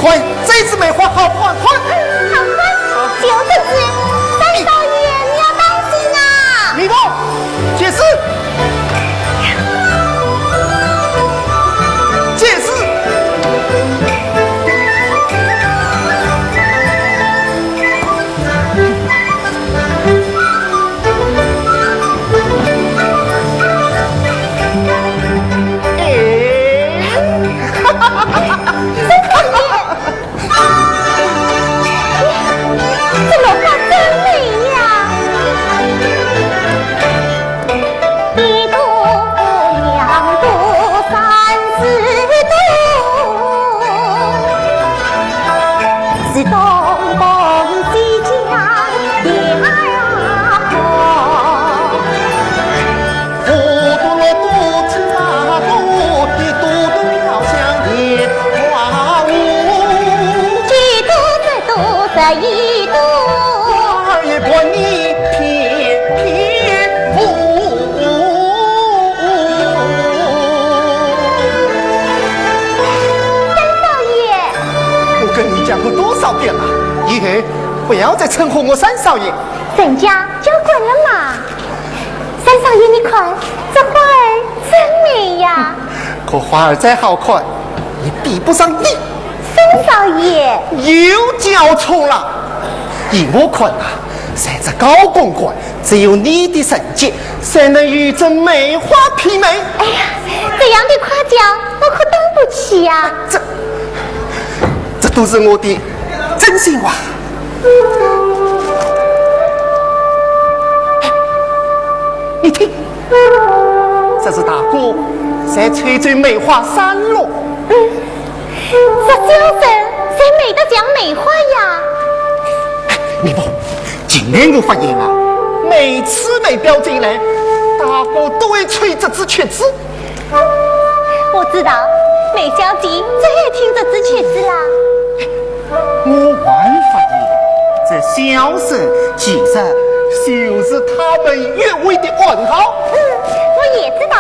看这支梅花好不好看？好看，就是这。三少爷，你要当心啊！你不解释。以后不要再称呼我三少爷。人家就滚了嘛。三少爷，你看这花儿真美呀！可花儿再好看，也比不上你。三少爷又叫错了。依我看啊，在这高公馆，只有你的成绩才能与这梅花媲美。哎呀，这样的夸奖我可当不起呀！这都是我的真心话。你听，这是大哥在吹吹梅花三落。这小生谁美得像梅花呀？你不，今天我发现了，每次梅标进来，大哥都会吹这支曲子。我知道梅小姐最爱听这支曲子啦。我还发现，这小生其实就是他们乐队的暗号。我也知道，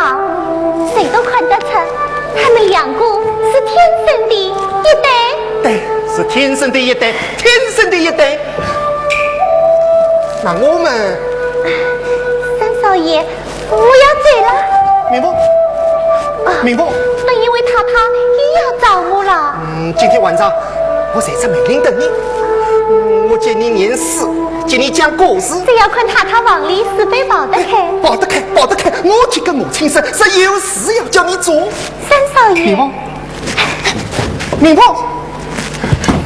谁都看得出，他们两个是天生的一对。对，是天生的一对，天生的一对。那我们，三少爷，我要走了。明白？明白。那因为太太又要找我了。今天晚上我在这梅林等你。我接你念诗，接你讲故事。这要看太太往里是非保得开。保得开，保得开。我去跟母亲说，是有事要叫你做。三少爷。明白？明白？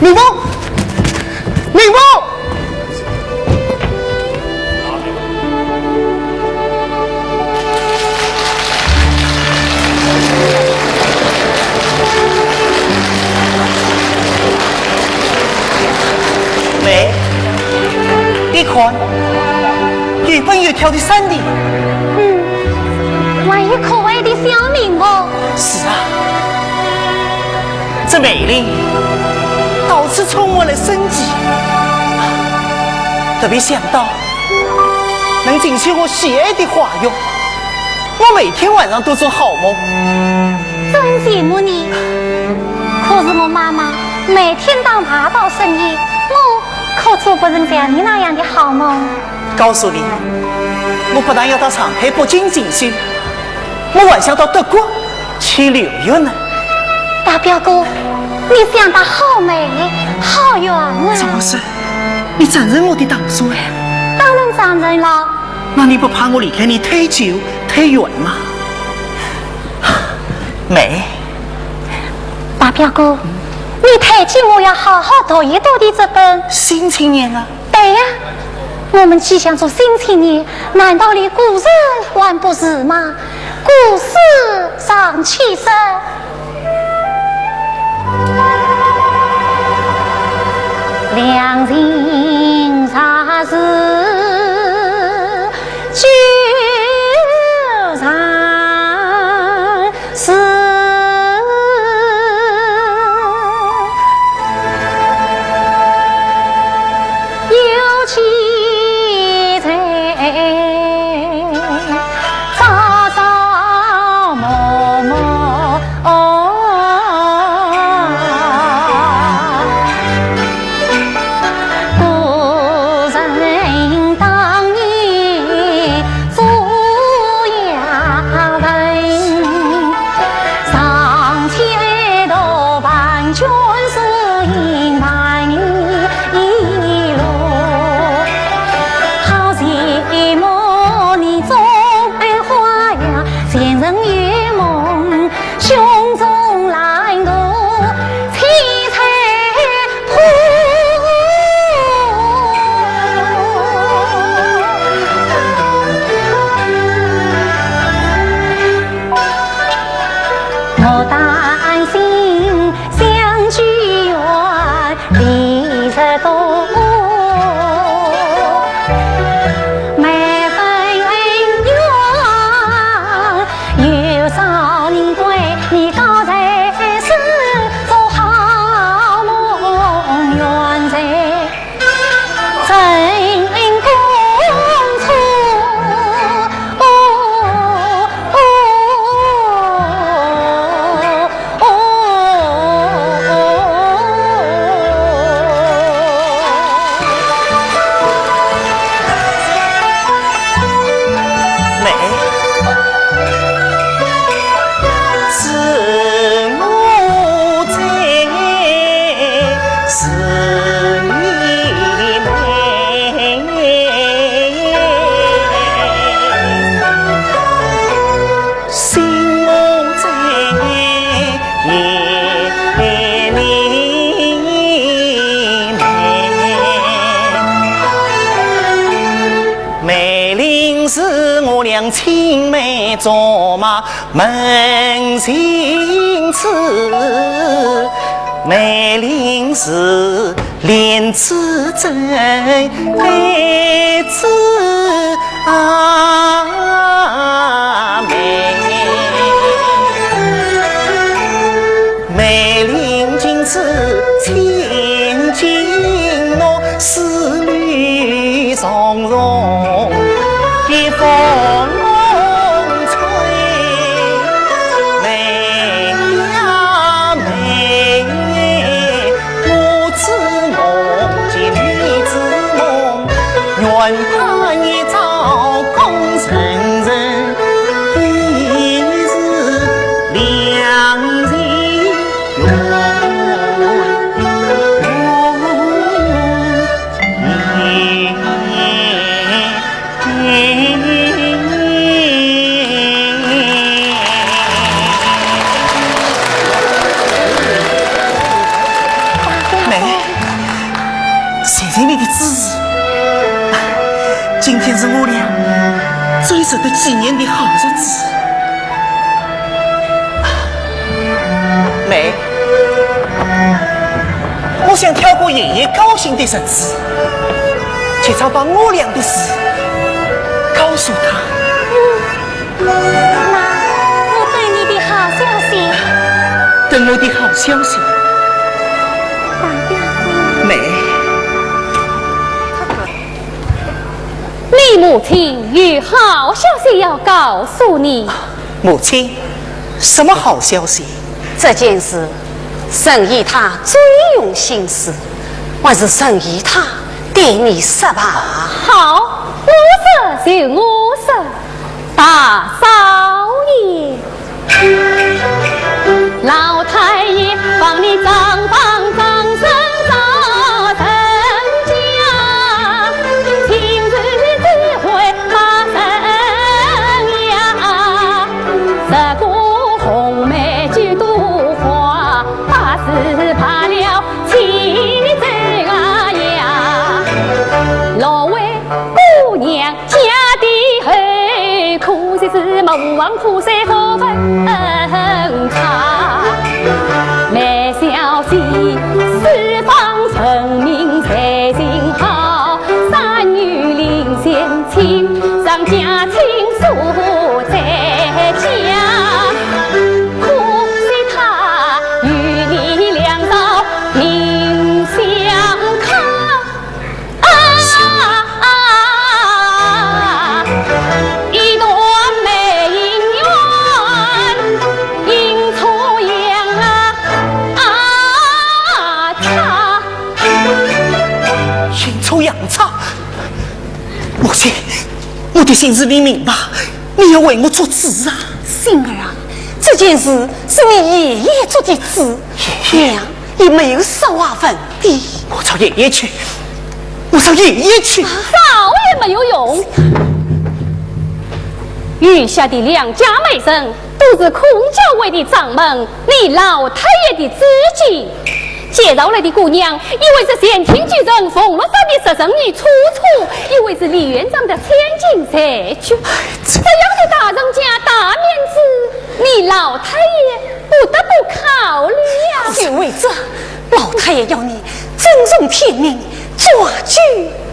明白？明白？梅，你看，越蹦越跳的山里。还有可爱的小明哦。是啊，这梅林到处充满了生机，特别想到能进去我喜爱的花园，我每天晚上都做好梦。真羡慕你，可是我妈妈每天当大道生意，我可做不成像你那样的好梦。告诉你，我不但要到上海、北京进修，我还想到德国去留学呢。大表哥，你想得好美，好远啊！怎么是？你承认我的当初呀？当然承认了。那你不怕我离开你太久太远吗？美，大表哥，你推荐我要好好读一读的这本《新青年》啊。对呀，我们即将做新青年，难道离古人还不是吗？古诗尚气生。两情茶是久长思，有情在朝朝暮暮。卓玛门行此，美龄时莲子真，莲子美龄今次千金诺，丝缕从容一风吹，美呀美，我自梦见女子梦，愿把你照公成人，一日两人永今天是我俩最值得纪念的好日子，妹，我想跳过爷爷高兴的日子，今早把我俩的事告诉他。那我等你的好消息。等我的好消息，妹。你母亲有好消息要告诉你。母亲，什么好消息？这件事，沈姨她最用心思，还是沈姨她对你说吧。好，我说就我说，大少爷，老太爷帮你张身找人家，今日只会把人呀，这个红梅菊朵花，怕是怕了亲这个呀，老位姑娘家的很可惜是莫忘苦水不分茶，没消息四方成名才行好，三女领先亲上家亲属在家，可惜他与你两道命相靠一段美姻缘，阴错阳差，阴错阳差。母亲，我的心事你明白，你要为我做主啊！杏儿啊，这件事是你爷爷做的主，娘也没有少话分的。我找爷爷去，我找爷爷去。少也没有用。余下的两家美人都是孔教会的掌门，你老太爷的知己。介绍来的姑娘，一位是县厅举人冯罗山的十生女楚楚，一位是李院长的千金财主。这样的大人家大面子，你老太爷不得不考虑呀。就为这，老太爷要你尊重天命，抓举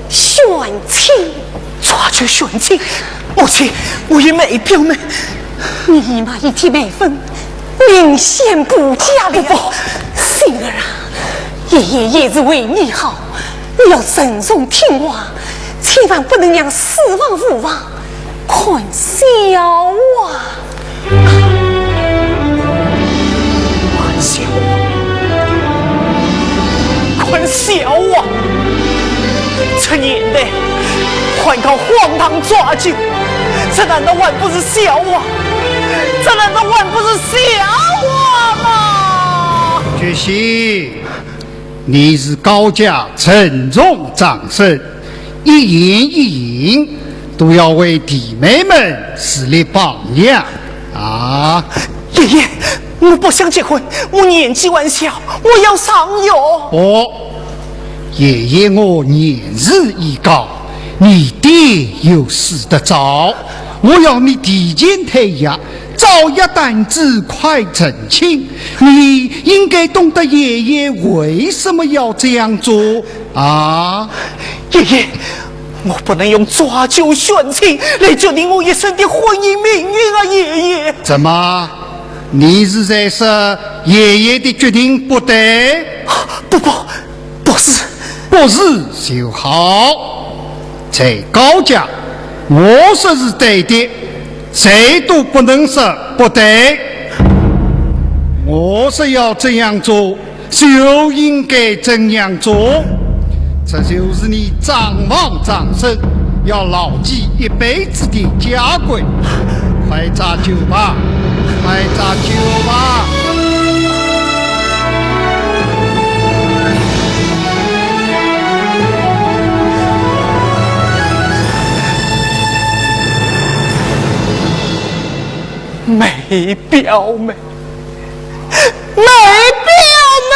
选亲。抓住选亲，母亲，我与妹表妹，你妈一提妹分，明显不佳了。杏儿啊，爷爷也是为你好，你要慎重听话，千万不能让死亡父王看笑啊！看笑啊！这年代还搞荒唐抓阄，这难道还不是笑话？这难道还不是笑话吗？觉悉，你是高家沉重长生，一言一行都要为弟妹们树立榜样啊！爷爷，我不想结婚，我年纪还小，我要上药。哦，爷爷我年事已高，你爹有死得早，我要你提前退下，早一担子快成亲。你应该懂得爷爷为什么要这样做啊！爷爷，我不能用抓阄选亲来决定我一生的婚姻命运啊！爷爷，怎么？你是在说爷爷的决定不对？不是，不是就好。在高家，我说是对的，谁都不能说不对。我说要这样做，就应该这样做。这就是你长王长孙要牢记一辈子的家规。快扎酒吧，快扎酒吧！梅表妹，梅表妹。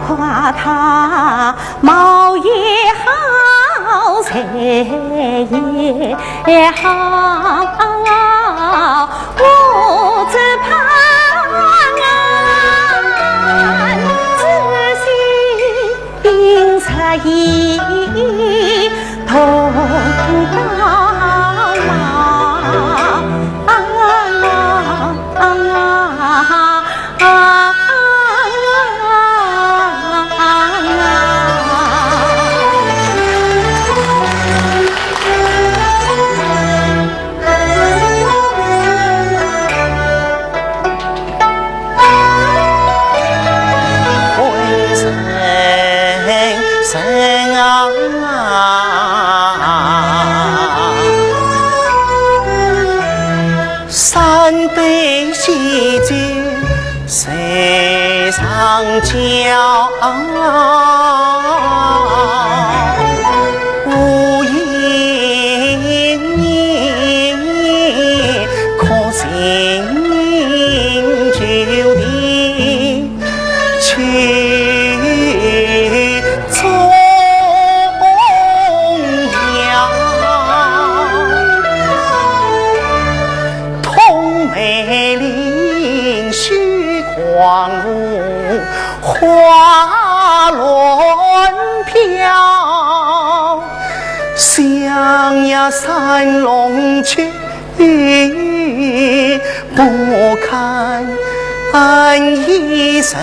夸他貌也好，才也好，我只盼仔细出意同望呀山龙去，不看一生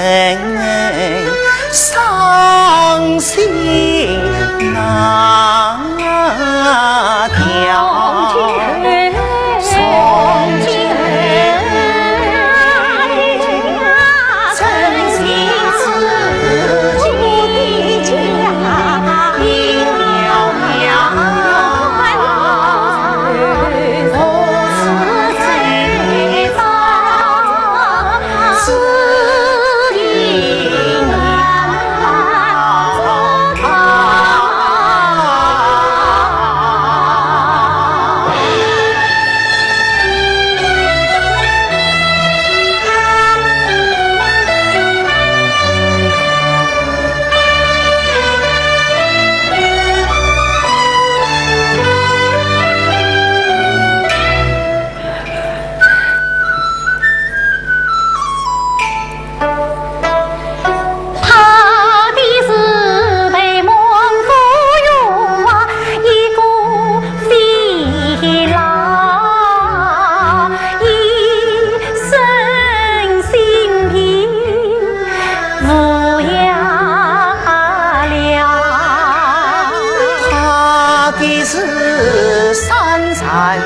伤心那条从前真心自己的家一了了如此最早是一年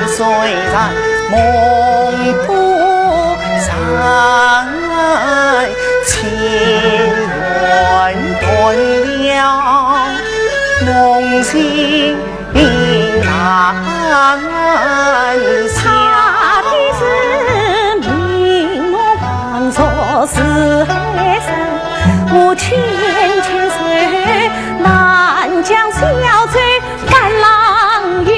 虽然梦不散，情缘断了，梦醒难想。他的是明目黄作是黑生，我千岁南疆小翠伴郎月。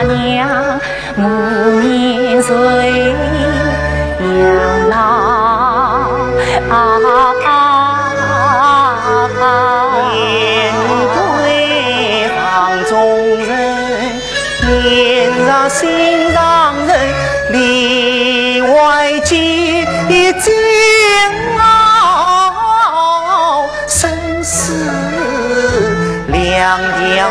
娘母年岁养老面对房中人，面上心上人，里外结煎熬，生死两条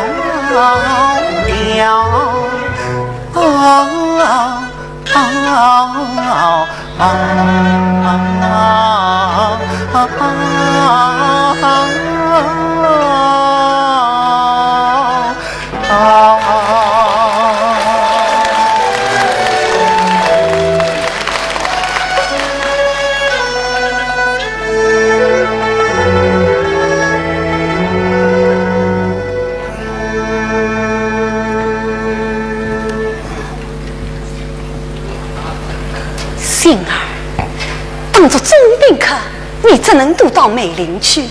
杏儿，当作总兵客，你怎能渡到梅林去？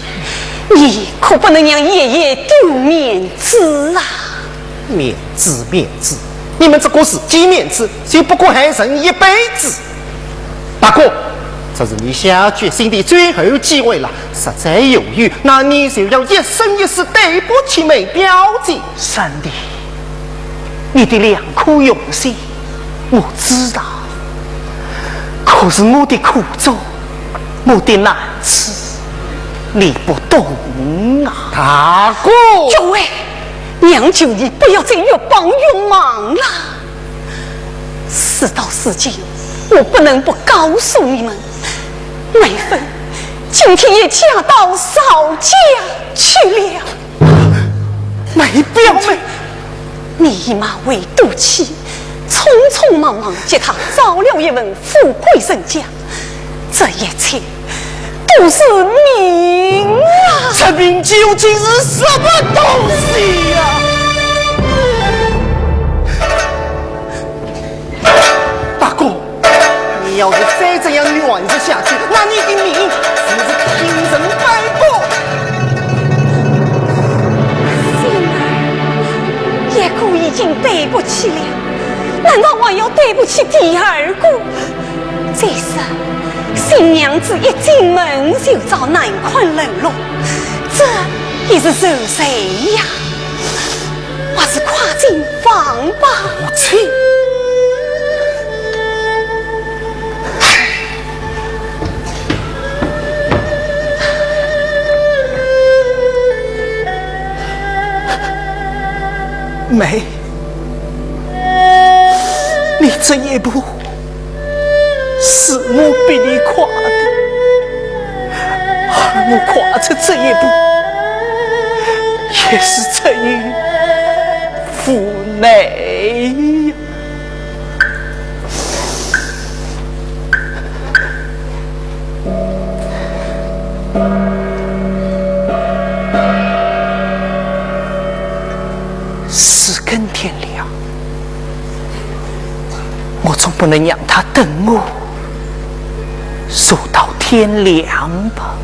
你可不能让爷爷丢面子啊！面子，你们这个是几面子，就不过还剩一辈子。大哥，这是你下决心的最后机会了，实在犹豫，那你就要一生一世对不起梅表姐。三弟，你的良苦用心我知道，可是我的苦衷，我的难处，你不懂啊！大哥，诸位，娘求你不要再越帮越忙了。事到如今，我不能不告诉你们，梅芬今天也嫁到嫂家去了。梅表妹，你姨妈为妒妻，匆匆忙忙接她造了一门富贵人家，这一切都是命啊！这命究竟是什么东西呀？大哥，你要是再这样软着下去，那你的命是不是听人摆布？叶姑已经对不起了，难道还要对不起第二个？这时新娘子一进门就遭难困冷落，这也是受谁呀？还是快进房吧。母亲，妹，你这一步是我比你快的，而我跨出这一步也是出于父内呀。四更天亮，我总不能让他等我守到天亮吧。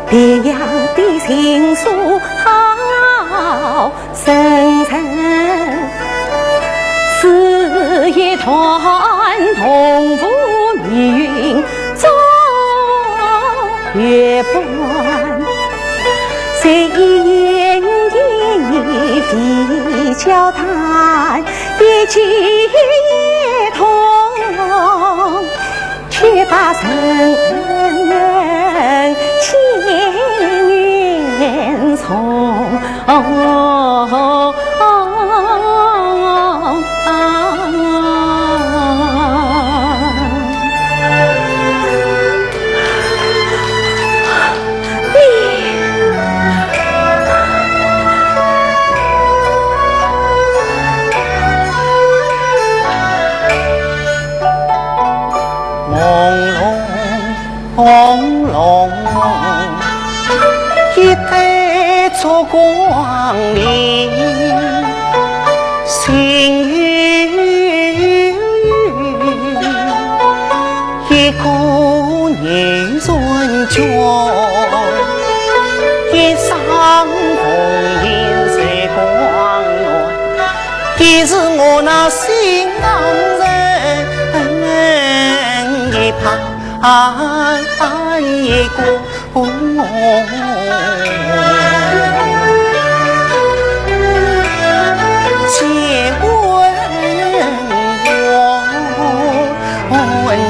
别样的情愫好深沉，是一团同赴命运终月半，谁言一地交谈，一起一同，却把深恩千年从。朦胧一代烛光里，心语一个女人家，一生红颜水光暖，亦是我那心上人一旁。一个接吻我，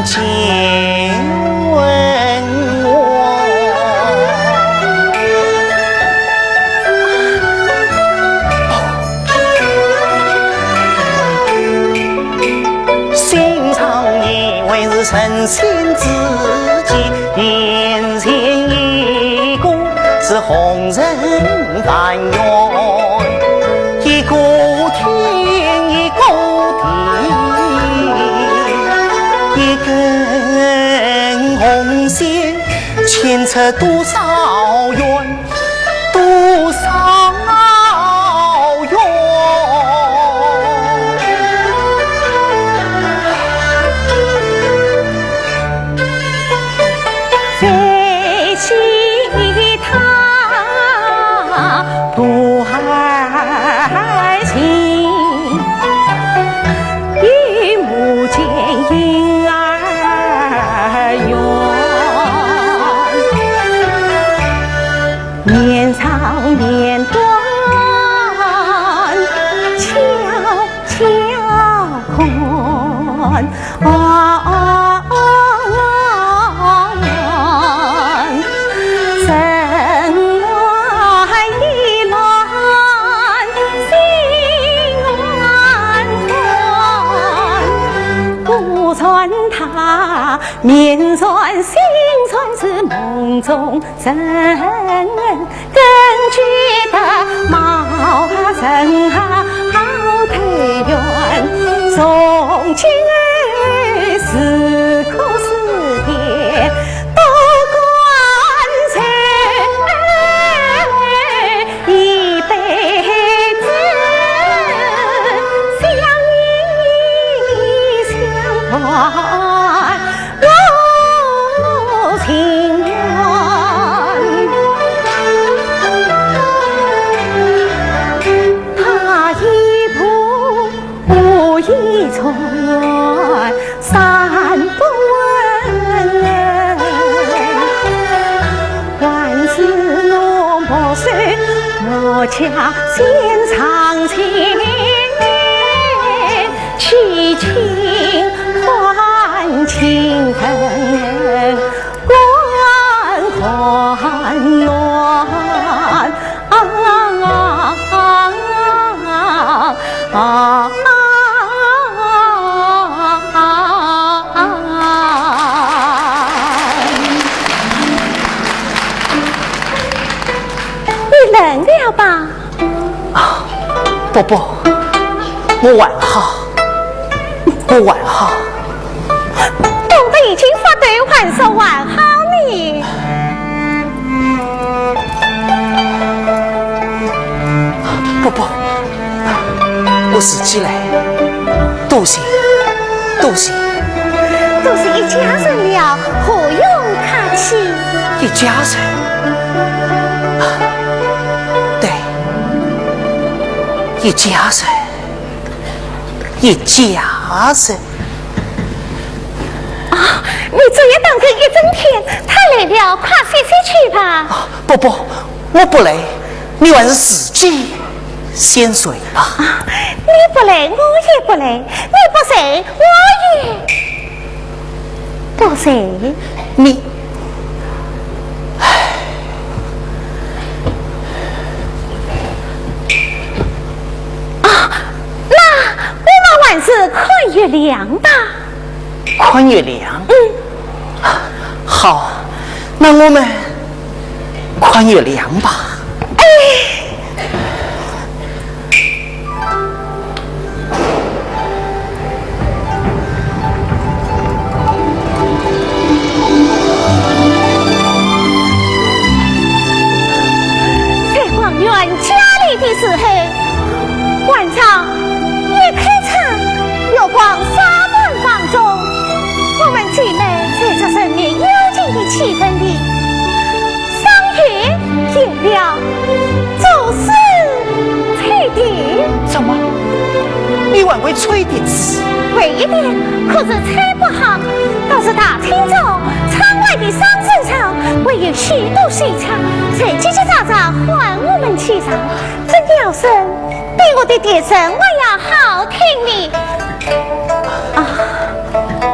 接吻我，心肠以为是神仙自己。眼前一个是红人凡缘，一个天一个地，一根红线牵扯多少缘，多少缘。不爱情，与母见婴儿缘，年长年短面传心传是梦中人，更觉得貌人好推远，从今儿是苦是甜不管谁，一辈子相依相伴。情缘，他一步我一重，三不问。万事我莫说，我家先长情，凄情换情人。乱乱你冷了吧？伯伯，我还好，我还好。懂得已经发对还说还好你。不，我自己来，多谢，多谢。都是一家人了，何用客气？一家人，对，一家人，一家人。啊，你这也等个一整天，太累了，快睡去吧。不，我不累，你还是自己先睡吧。你不累，我也不累；你不睡，我也不睡。你，那我们晚上看月亮吧。看月亮？好，那我们看月亮吧。家里的时候，晚上夜开场，月光洒满房中，我们姐妹在这神秘幽静的气氛里，赏月夜聊，作诗吹笛。怎么？你还会吹笛子？会一点，可是吹不好。倒是大厅中窗外的商场上，会有许多水枪，谁叽叽喳喳唤我们起床。这鸟声比我的笛声我要好听呢。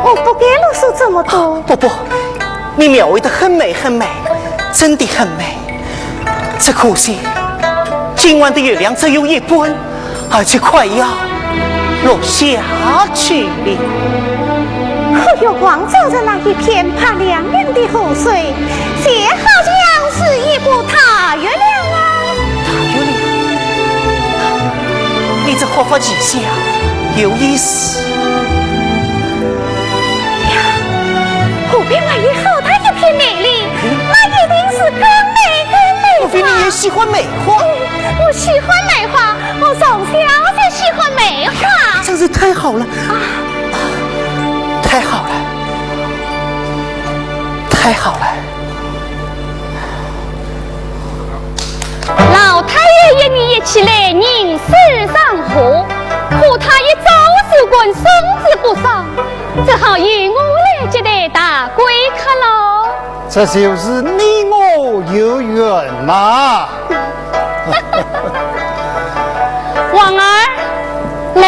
我不该啰嗦这么多。不，你描绘得很美很美，真的很美。只可惜今晚的月亮只有一半，而且快要落下去了。可月光照着那一片怕亮亮的河水，却好像是一股大月亮啊！大月亮，你这活法极下有意思呀！河边外以好大一片美丽，那一定是更美更美。莫非你也喜欢美化？我喜欢美化，我从小就喜欢美化。真是太好了！太好了，太好了！老太爷约你一起来吟诗上河，可他一早手棍孙子不少，只好由我来接待大贵客喽。这就是你我有缘嘛！王儿，来。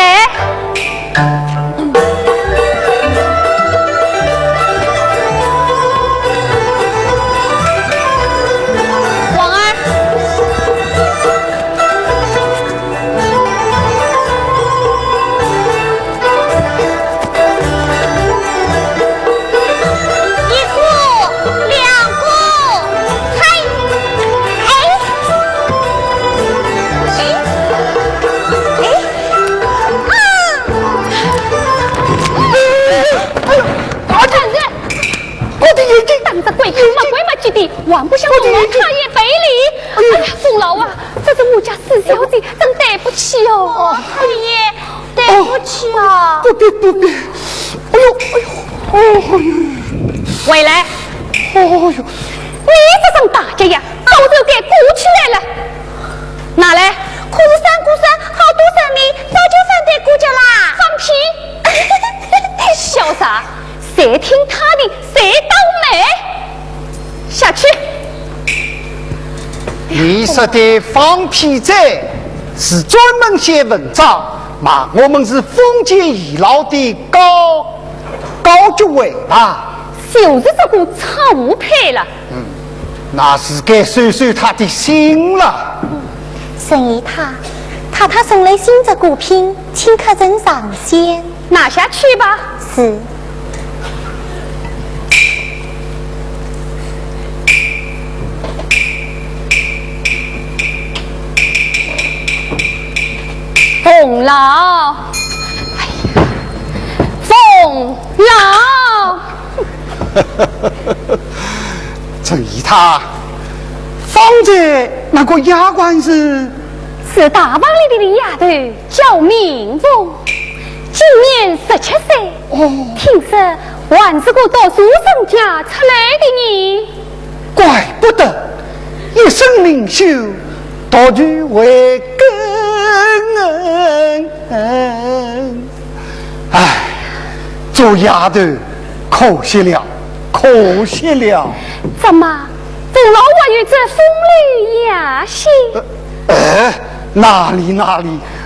啊，这是我家四小姐，真对不起哦。太爷，对不起啊。不必不必，哎呦哎呦哦呦，回来。哦呦，你这张大姐呀，早就给鼓起来了。哪来？可是三姑孙好多生命早就反对顾家啦。放屁！小傻，谁听他的，谁倒霉。下去。你说的放屁者是专门写文章，骂我们是封建遗老的高爵位啊！就是这个草木配了。那是该收收他的心了。沈姨他送来新的古品，请客人上仙。拿下去吧。是。冯老，哎呀，冯老。陈姨他放在那个丫鬟是大房里的丫头，叫明凤，今年17岁。听说还是个读书人家出来的呢。怪不得一生灵修，多具为根。哎，做丫头可惜了，可惜了。怎么，这老王与这风流雅兴？哪里，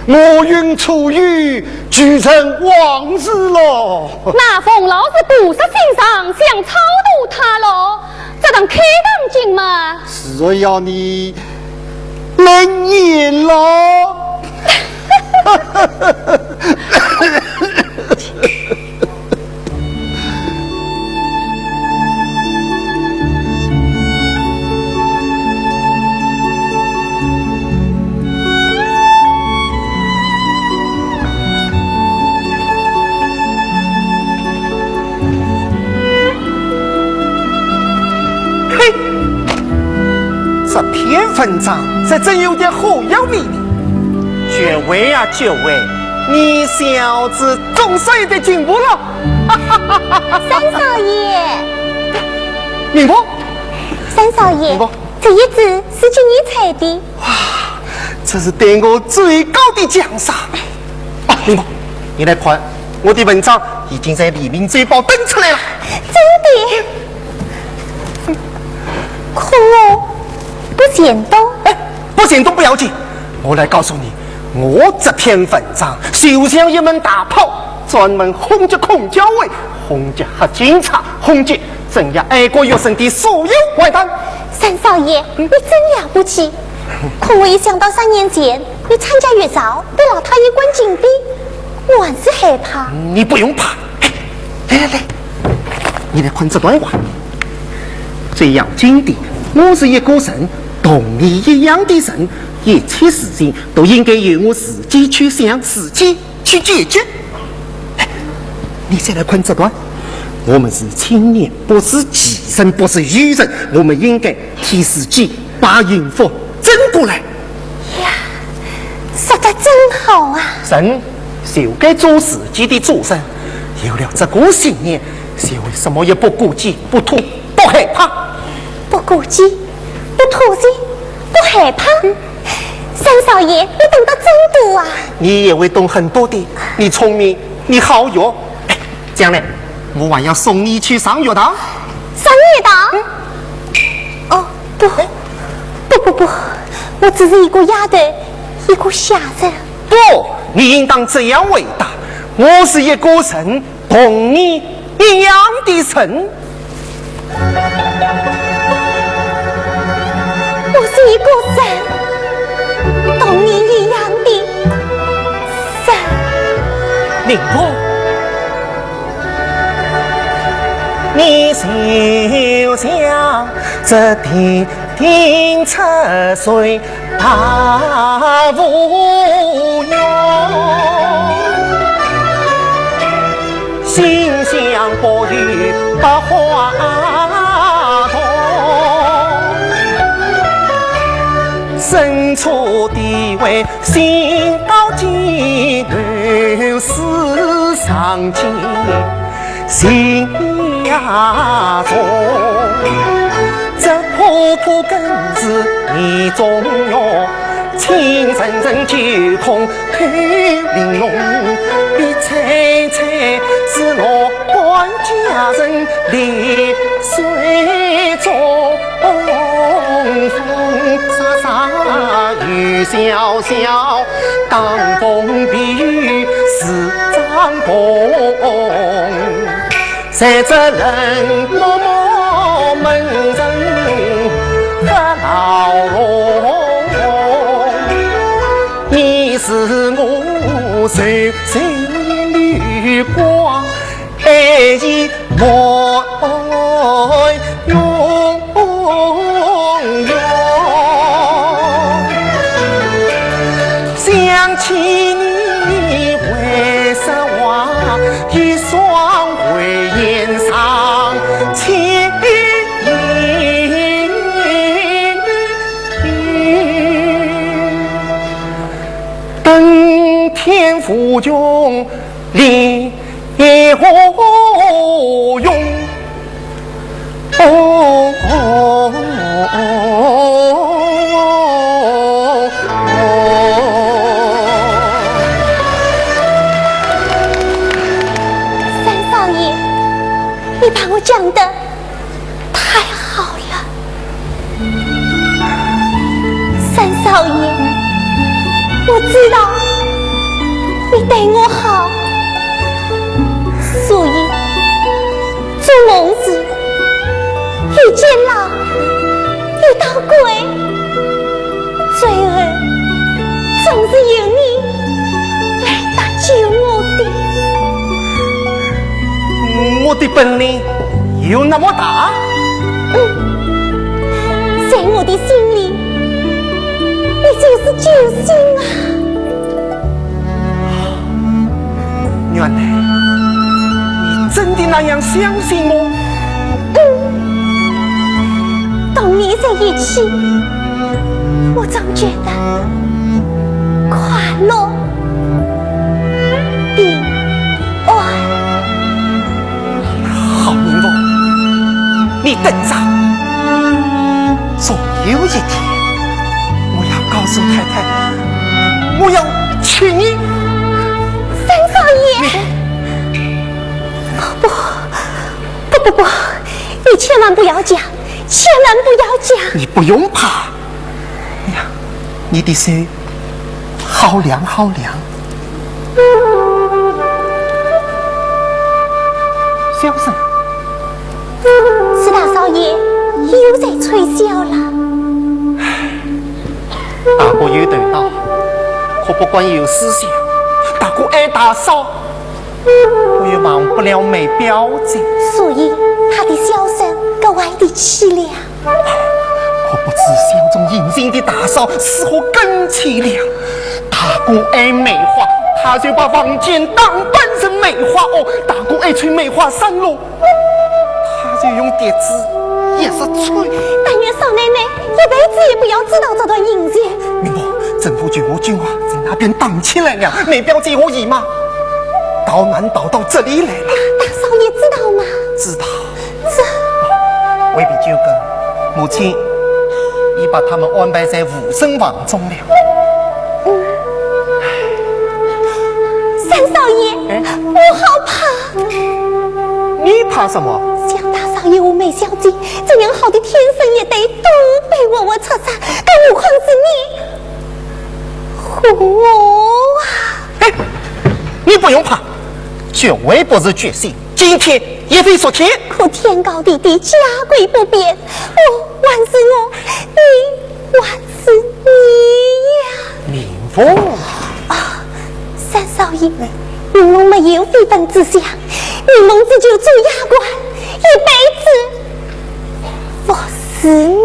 我云出狱，俱成往事喽。那冯老是不识欣赏，想超度他喽？这当开当经嘛？是我要你冷眼喽。这篇文章这真有点后要你的。爵位啊爵位，你小子总算有点进步了。三少爷，明白？三少爷，这一字是请你裁的。哇，这是对我最高的奖赏。明白？你来看，我的文章已经在《黎明周报》登出来了。真的？可我不见动。不见动不要紧，我来告诉你，我这篇文章就像一门大炮，专门轰击孔教委，轰击黑警察，轰击镇压爱国学生的所有坏蛋。三少爷，你真了不起。可我一想到3年前你参加月招被老太爷关禁闭，我还是害怕。你不用怕，来，你来看这段话。最要紧的，我是一个人，同你一样的人，一切事情都应该由我自己去想，自己去解决。你再来看这段，我们是青年，不是寄生，不是愚人，我们应该替自己把幸福争过来。呀，说得真好啊！人就该做自己的主人，有了这个信念，就为什么也不顾忌、不图、不害怕。不顾忌，不突袭，不害怕。三少爷，你懂得真多啊！你也会懂很多的，你聪明，你好学。将来我还要送你去上学堂。上学堂？哦，不，我只是一个丫头，一个下人。不，你应当这样回答：我是一个人，同你一样的人。我是一个人，同你一样的人。明白？你就像这田出水大无用，心像薄雨百花筒，身处地位，行到极头，世上间心呀重。这破破根子你中药，清晨晨酒空透玲珑，比采采是老官家人流水中。风沙沙雨潇潇，当风避雨是张弓。在这冷漠漠门人和牢笼，你是我柔柔绿光，爱意莫永永。想起你为啥话，一双慧眼上牵引，登天福中烈火涌。三少爷，你把我讲的太好了。三少爷，我知道你对我好，所以做梦时遇见狼，遇到鬼，最后总是由你来搭救我的。我的本领有那么大？在我的心里，你就是救星啊！原来你真的那样相信我？同你在一起，我总觉得快乐、平安。好明凤，你等着，总有一天，我要告诉太太，我要娶你。三少爷，不，你千万不要讲。千万不要讲！你不用怕。哎呀，你的手好凉好凉。小声。是大少爷又在吹箫了。大哥有头脑，可不管有思想。大哥爱打扫，我也忘不了没标准。所以他的箫声格外的凄凉。可不知小中隐形的大嫂是何更凄凉。大哥爱梅花，他就把房间当扮成梅花哦。大哥爱吹梅花三落，他就用碟子也是吹。但愿少奶奶一辈子也不要知道这段姻缘。明白，政府军我军啊在那边挡起来了，没标记我姨妈逃难逃到这里来了。大少爷知道吗？知道。未必就跟母亲已把他们安排在武生房中了。三少爷，我好怕。你怕什么？像大少爷我梅小姐这样好的天生也得都被我扯上，更何况是你。我哎，你不用怕，绝微不是决心，今天也非昨天。可天高地低，家规不变，我万是我，你万是你呀！明凤啊，三少爷，你们没有非分之想，你们只就做牙官，一辈子服侍你。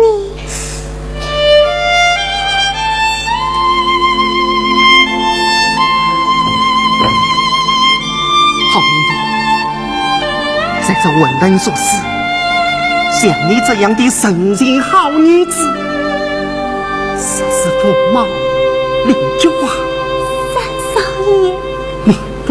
好明凤，在这为人所事，像你这样的神仙好女子，杀死驸马林九啊！三少爷，你不。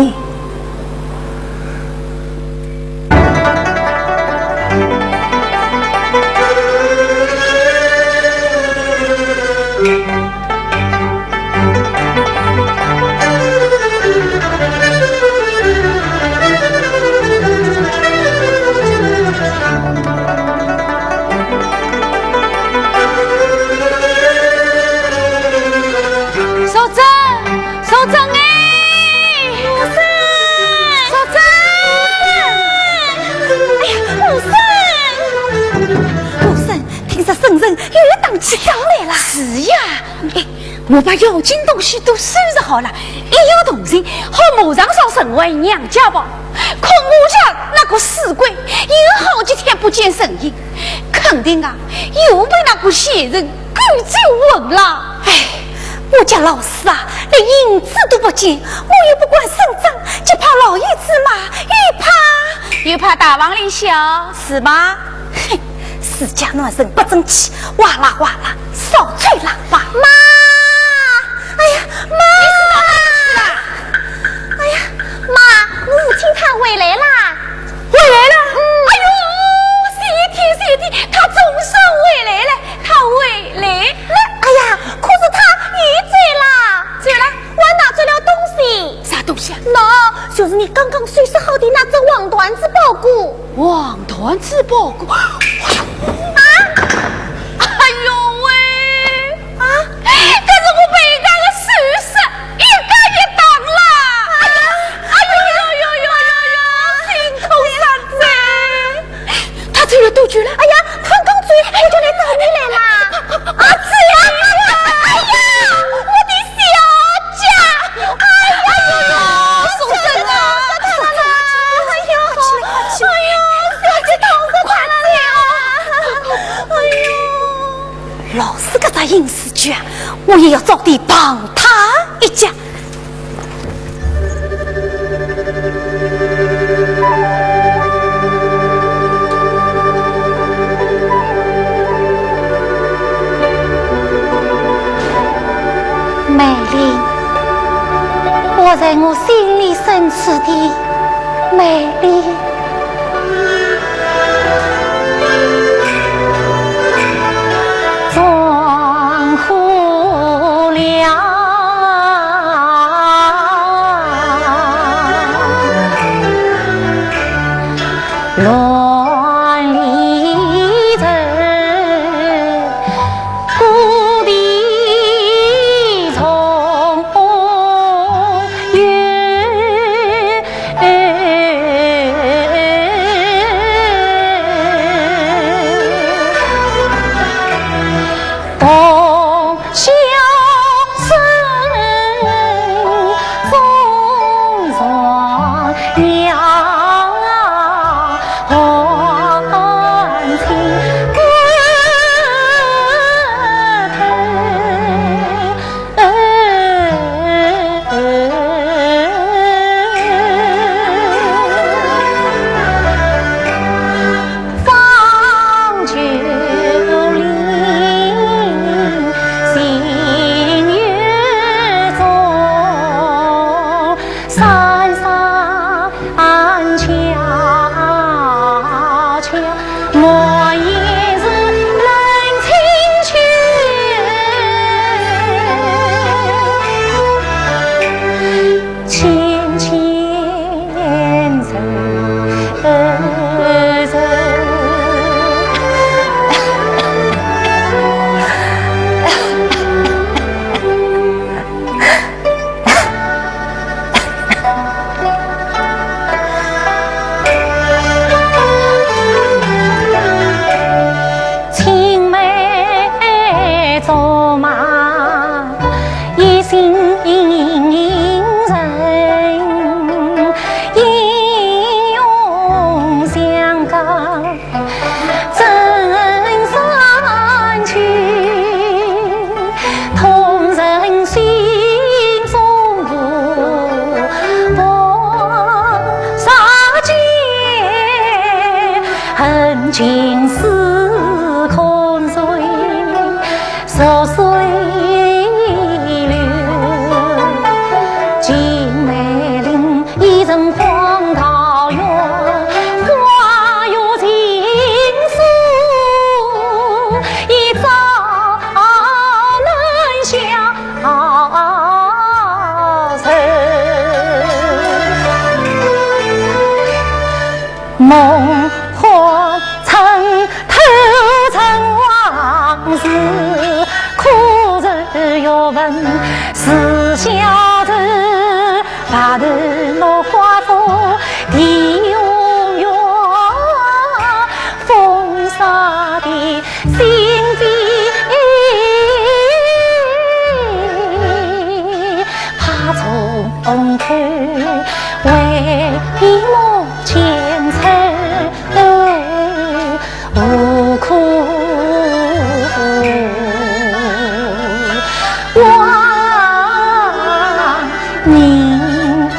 我把要紧东西都收拾好了，一有动静，好马上上城回娘家吧。可我家那个死鬼有好几天不见身影，肯定啊又被那个邪人赶走问了。哎，我家老四啊，连银子都不见，我又不管省账，就怕老爷子骂，又怕大王里笑，是吗？哼，自家那人不争气，哇啦哇啦，少吹喇叭。妈，哎呀，妈！你是到哪去了？哎呀，妈，我母亲她回来啦！回来了？哎呦，谢天，她总算回来了，她回来了。哎呀，可是她又醉了，醉了？我拿走了东西。啥东西啊？那就是你刚刚收拾好的那只黄缎子包裹。黄缎子包裹？啊！哎呦喂！啊！可是我被人家的收拾一干一当了。哎呦，心痛死了！他醉了多久了？哎呀，他刚醉，我就来找你来啦。啊，醉啊！哎呀，我的小家！哎呀，送身啊！哎呦，小姐痛死他了！哎呦，老是个这阴死鬼，我也要早点帮他一家。美丽，我在我心里深处的美丽。壮乎了，乱里人，故地从远。东萧声风霜鸟还情归方九龄。星月中，山上悄悄，莫言是冷清泉，浅浅走走。青梅竹马，一心人，英勇相告真山去，同人心中无杀戒，恨情丝空碎，琐碎。梦幻曾偷曾往事，苦愁要问是小子，白头落花风地永远，风沙的心扉。红头为我前程无苦望凝眸。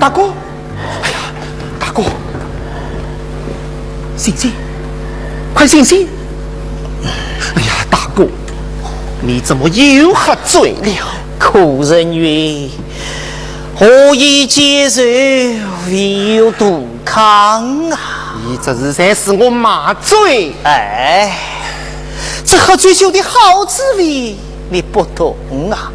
大哥，哎呀，大哥，醒醒，快醒醒！哎呀，大哥，你怎么又喝醉了？苦人曰：“何以解愁，唯有杜康啊！”你这是在使我麻醉？哎，这喝醉酒的好滋味，你不懂啊！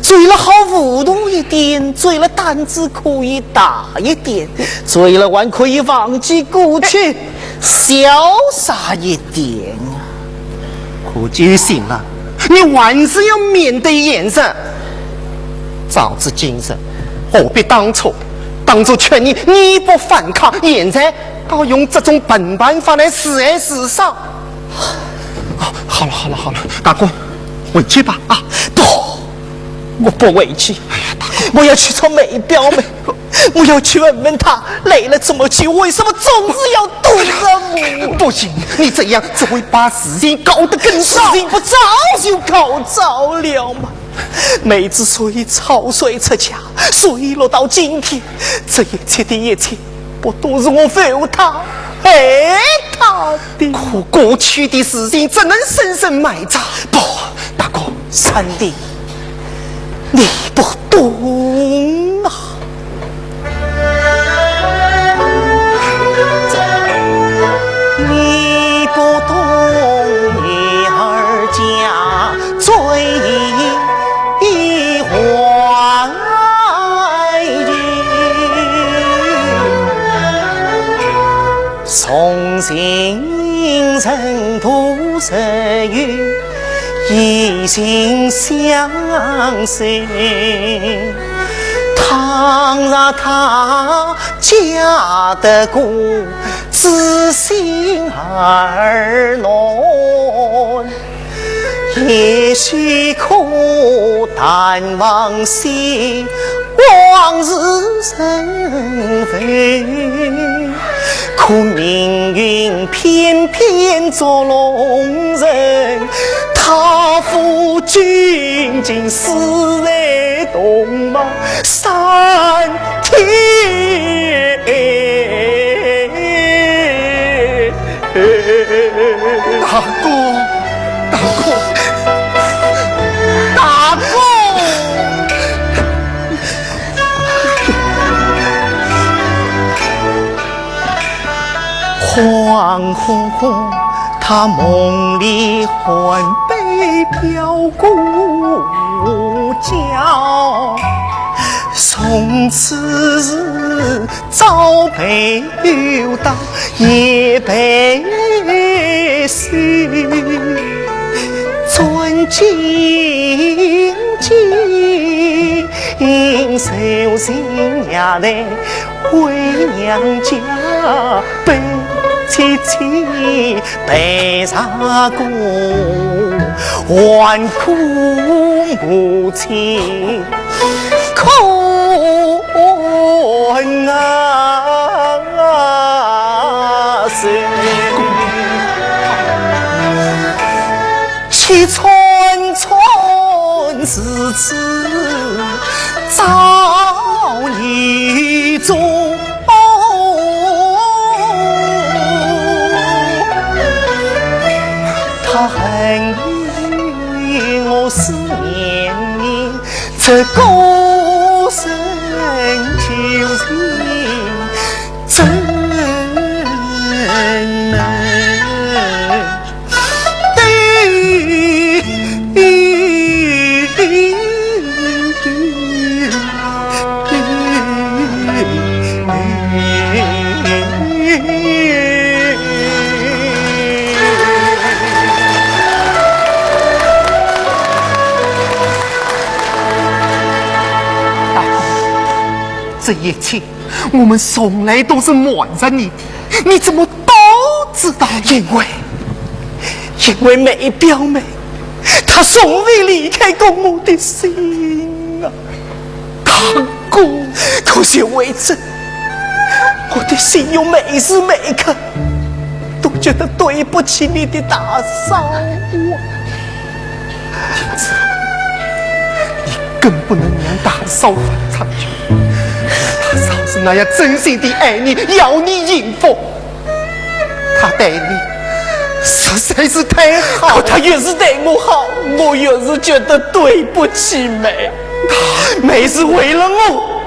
醉了好舞动一点，醉了胆子可以大一点，醉了还可以忘记过去，潇洒一点。可就行了，你还是要面对现实。早知今日，何必当初劝你不反抗，现在倒用这种笨办法来死爱死伤。好了，大哥，回去吧啊！不。我不委屈，哎呀，我要去找梅表妹，我要去问问她，累了这么久，为什么总是要堵着我？不行，你这样只会把事情搞得更糟。事情不早就搞糟了吗？妹子虽草率出家，随落到今天，这一切的一切，不都是我负他爱他的？可过去的事情怎能深深埋葬？不，大哥，三弟。你不懂啊！你不懂女儿家最怀孕，从今尘土日月。一心相随，倘若他嫁得过知心儿郎，也许可淡忘些往日生非，可命运偏偏捉弄人。他父仅仅死在东马三天。大哥，恍惚惚，他梦里环北漂孤娇，从此日早被流到夜被睡，转静静寿星呀嘞，回娘家背凄凄背啥姑，还哭母亲困啊谁？去村村日子早已中，他恨我思念你，这孤身救人真这一切我们从来都是瞒着你，你怎么都知道？因为梅表妹她从未离开过我的心啊，堂姑，可惜为真，我的心有每时每刻都觉得对不起你的大嫂啊。因此你更不能让大嫂犯长久，大嫂是那样真心的爱你，要你幸福，她对你实在是太好了。她越是对我好，我越是觉得对不起梅。梅是为了我，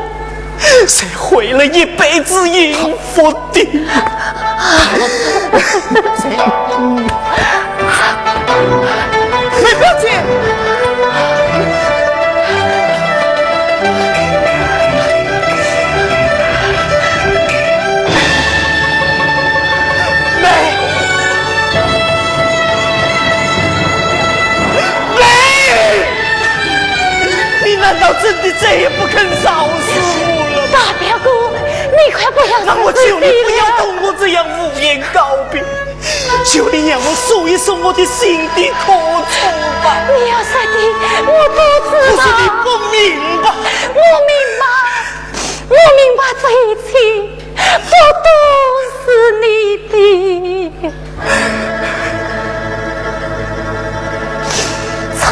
才毁了一辈子幸福的。梅表姐。难道真的再也不肯饶恕我了吗？大表哥，你快不要！让我求你不要同我这样无言告别，求你让我诉一诉我的心的苦楚吧。你要说的我都知道。可是你不明白。我明白这一切不都是你的错。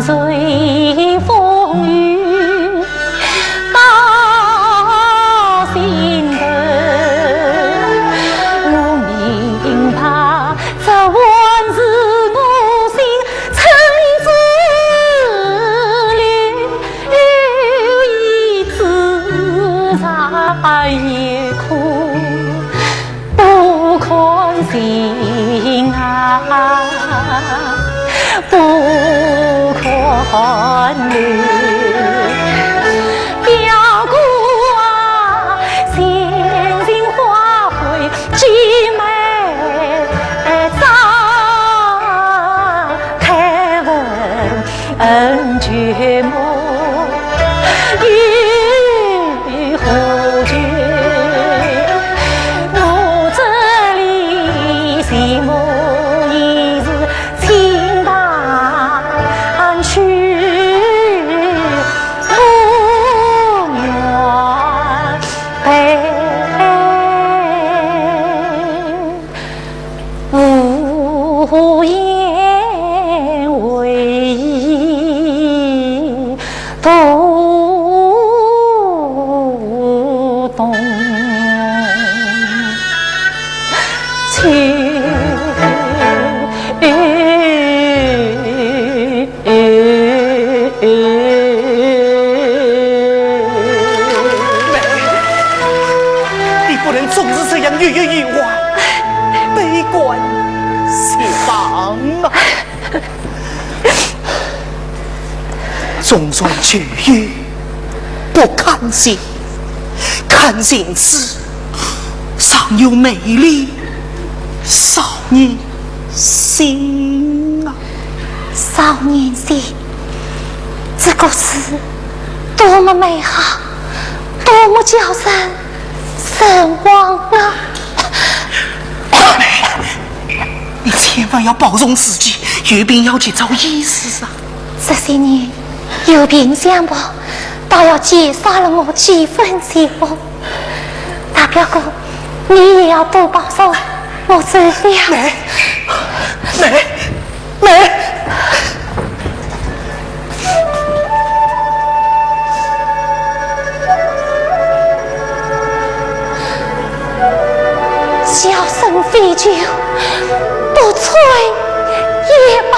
随风雨到心头，我明白这万事我心曾自留，一次茶也苦，不宽心啊，不宽留。表姑啊，闲情花会姐妹早开问绝梦，欲何绝？我这里心目已是清淡去。人总是这样郁郁寡欢，悲观写亡啊！种种绝育不堪心，看见此尚有美丽少年心啊！少年心，这个是多么美好，多么叫人神往啊！你千万要保重自己，有病要去找医师啊！这些年有病相报，倒要减少了我几分希望。大表哥，你也要多保重，我走了。美，小声飞酒，不吹也罢。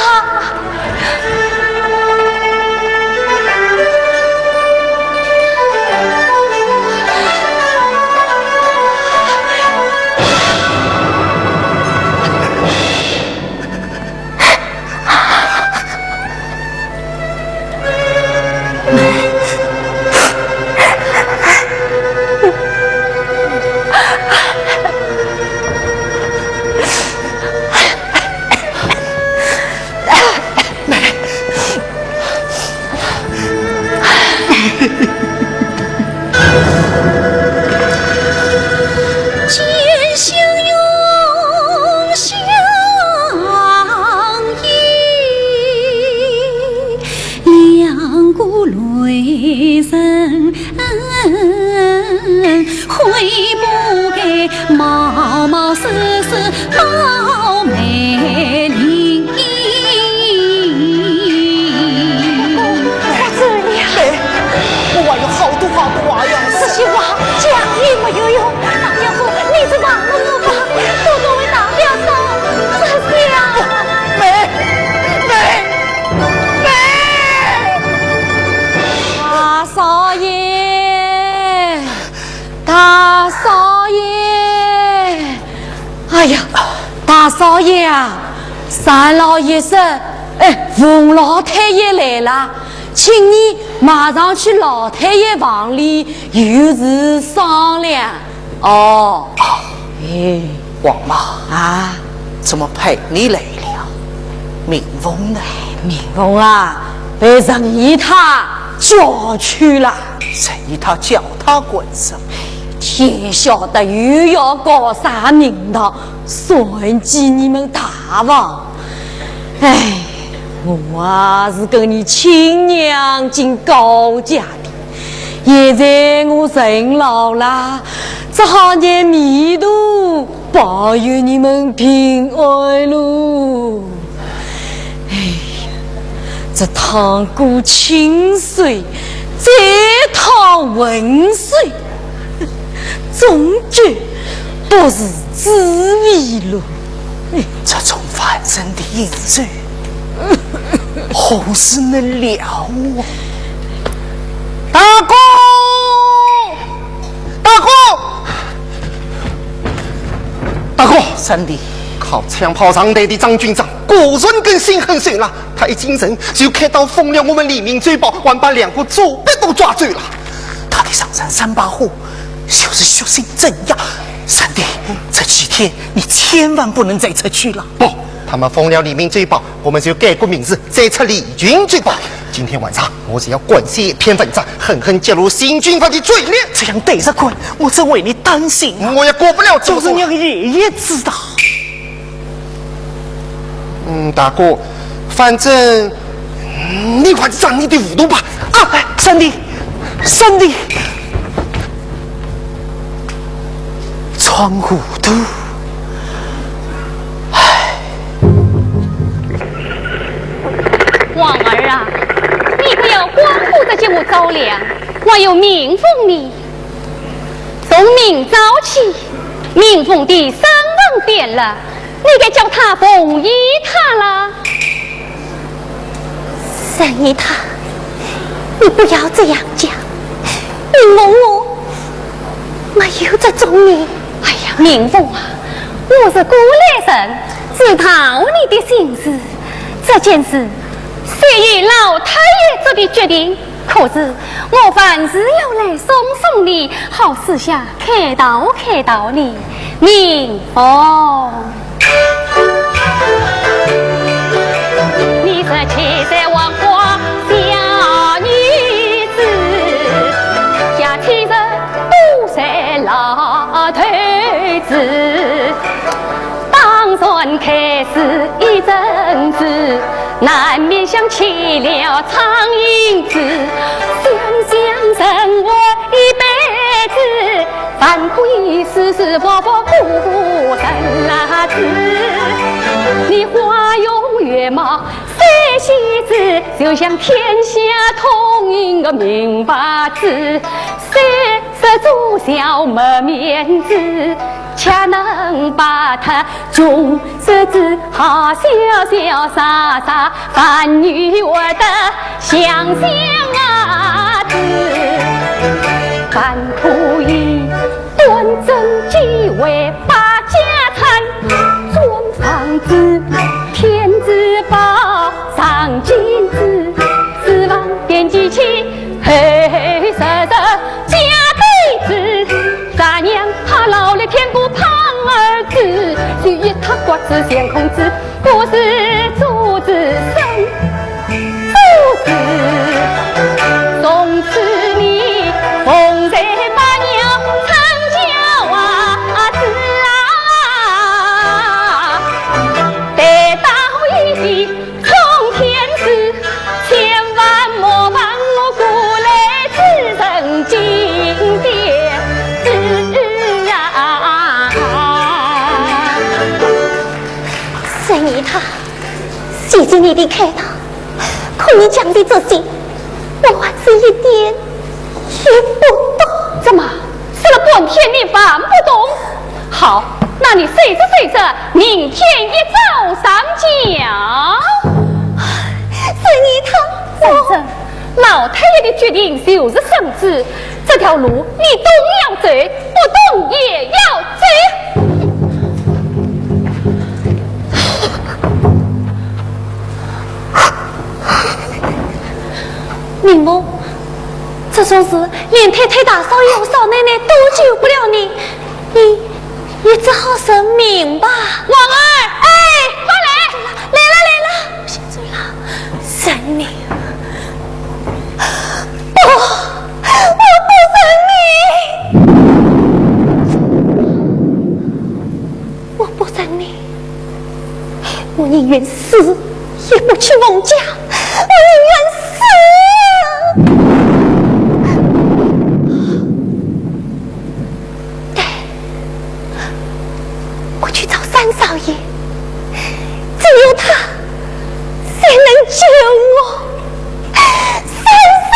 大少爷啊，三老爷说，冯老太爷来了，请你马上去老太爷房里有事商量。哦，王妈啊，怎么陪你来了？敏凤呢？敏凤啊，被任姨他叫去了。任姨他叫他滚什么？天晓得又要搞啥名堂，算计你们大王。我啊是跟你亲娘进高家的，现在我人老了，只好念弥陀保佑你们平安喽。这趟过清水，这趟浑水，终究不是滋味喽。这种凡人的饮水，何时能了啊？大哥，大哥，三弟，靠枪炮上台的张军长果然更心狠手辣，他一精神就开刀封了我们李明追捕，还把2个左臂都抓走了。他的上山3把火就是血腥镇压。三弟，这几天你千万不能再出去了。不，他们封了李明追捕，我们就改过名字，再出李军追捕。今天晚上我只要灌写一篇文章，狠狠揭露新军阀的罪孽。这样对着滚，我真为你担心。我也过不了这就是让爷爷知道。大哥，反正你快长你的糊涂吧。三弟，装糊涂。王儿啊，你不要光顾着给我着凉，我有命奉你。从明早起，命奉的丧人变了，你该叫他奉医他了。任姨他，你不要这样讲，你蒙我有这种人。明凤啊，我是过来人，知道你的心思。这件事虽与老太爷做的决定，可是我凡事要来送送你，好私下开导你。明凤，你是七岁王花小女子，家妻人都是老头子，当算开始一阵子，难免想起了苍蝇子，想生活一辈子，反苦一时婆婆苦生辣子。你花容月貌三喜子，就像天下通一个明八字，30足小没面子，恰能把他中设置好潇潇洒洒，凡女我的想啊子，凡苦一端正几位把家产，装房子添子宝上金子，指望点记起黑黑色的家辈子，咱娘她老了天不胖儿子，至于他瓜子先控制，不是主子生主子，从此你风在把娘成家娃子啊，得到一计冲天子，千万莫把我过来自成金殿子啊！虽然他谢谢你的开导，可你讲的这些，我还是一点也不懂。怎么说了半天你还不懂？好，那你随着，明天一早上讲。三生，老太爷的决定就是圣旨，这条路你懂要走，不懂也要走。明母，这种事连太太大嫂有少奶奶都救不了你，你只好认命吧。王儿，哎，快来！来了！先醉了，认命。我不认命，我不认命，我宁愿死也不去孟家，我宁愿死。我去找三少爷，只有他才能救我。三少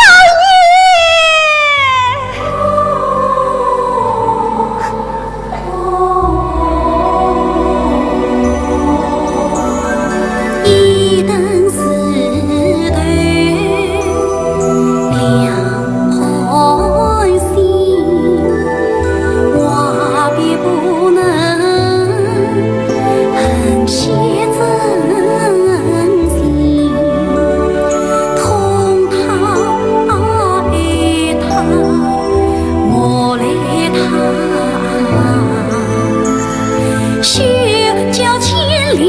爷，一灯四头两欢喜，话别不能很写真心，同他爱他，我来他，休叫牵连，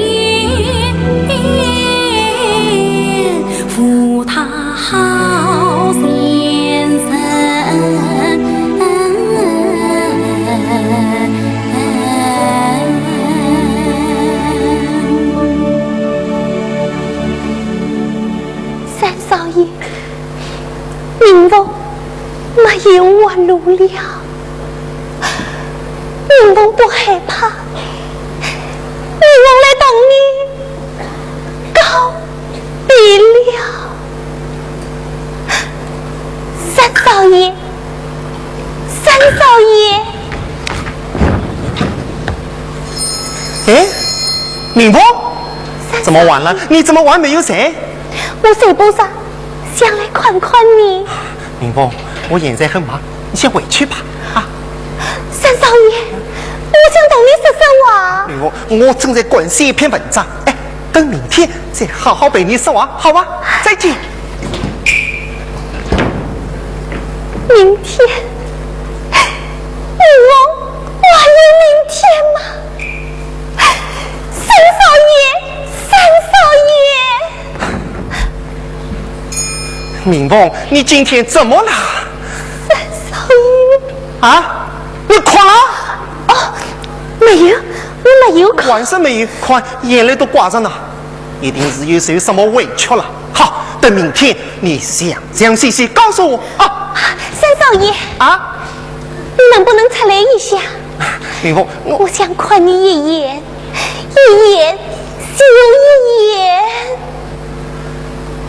负他好先生。三少爷，明凤没有我路了，明凤不害怕，明凤来等你告别了。三少爷，三少爷，哎，明凤，这么晚了，你怎么还没有睡？我睡不着，想来看看你。明凤，我现在很忙，你先回去吧。啊，三少爷，我想同你说说话。我正在赶写一篇文章，哎，等明天再好好陪你说话，好吧？再见。明天，女王，我还有明天吗？三少爷，三少爷，明凤，你今天怎么了？三少爷啊？你哭了？哦，没有，我没有哭。完全没有哭，眼泪都挂着呢，一定是有受什么委屈了。好，等明天你详详细细告诉我啊。三少爷啊，你能不能出来一下？明凤，我想看你一眼，一眼就一眼。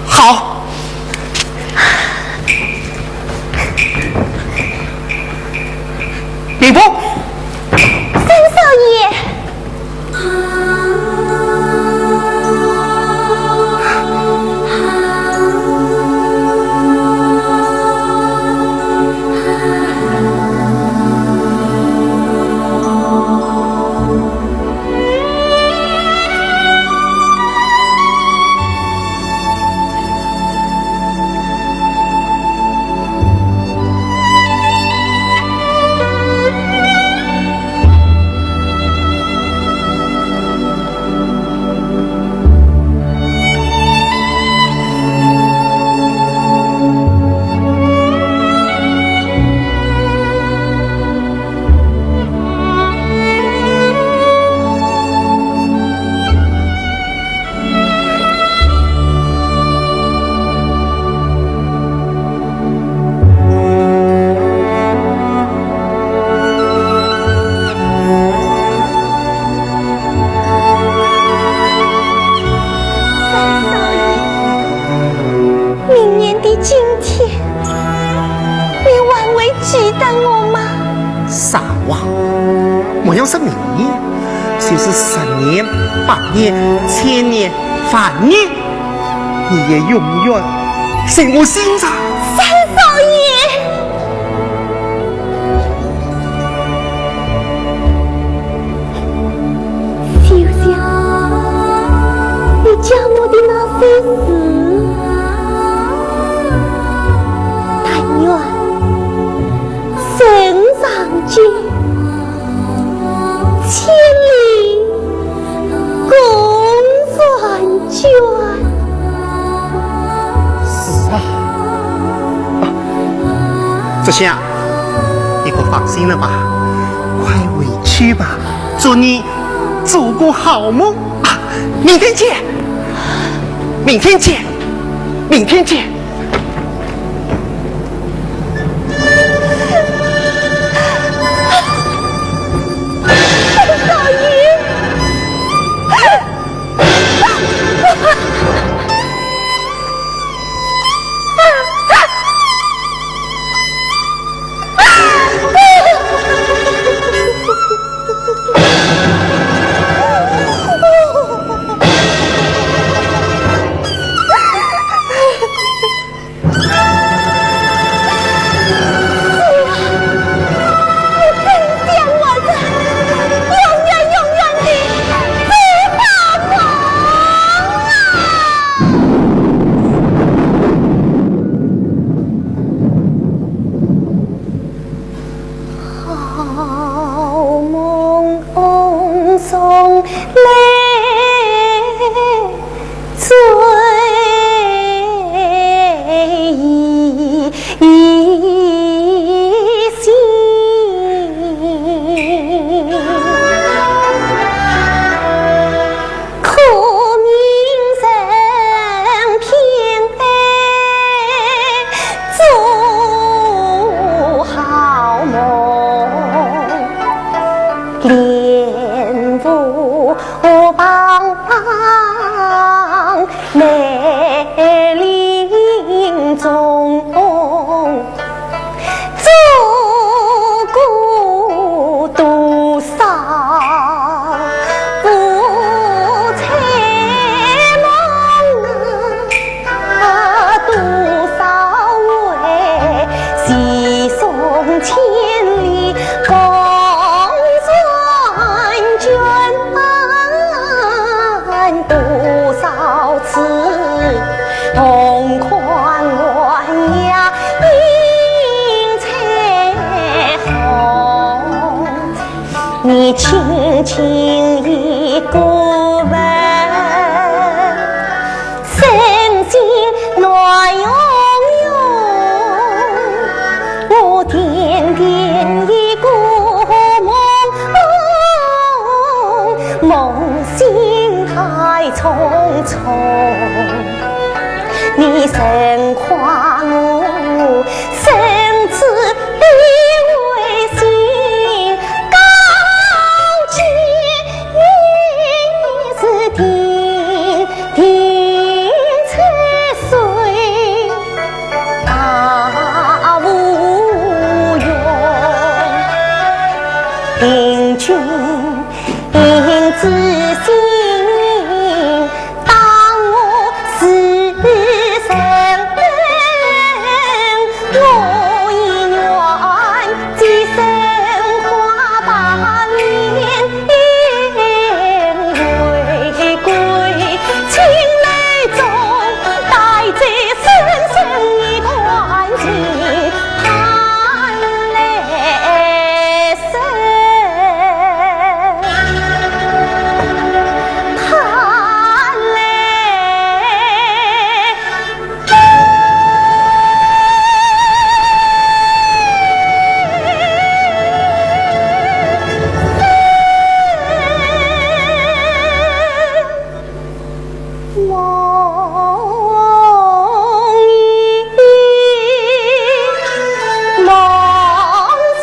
好。明凤，三少爷。是明年，就是10年、8年、1000年、万年，你也永远在我心上。三少爷，想想你教我的那些事，但愿身上卷。千里共婵娟。是啊，这下你可放心了吧？快回去吧，祝你做个好梦啊！明天见，明天见，明天见。千里共婵你轻轻一过问，身心暖融融，我点点一个梦，梦醒太匆匆，你神夸我生子的微信，高洁也是定定才岁大无用，定君应知心，当我是生我已愿寄生花百年回归，情泪中带着深深一团情，盼来生，盼来。梦中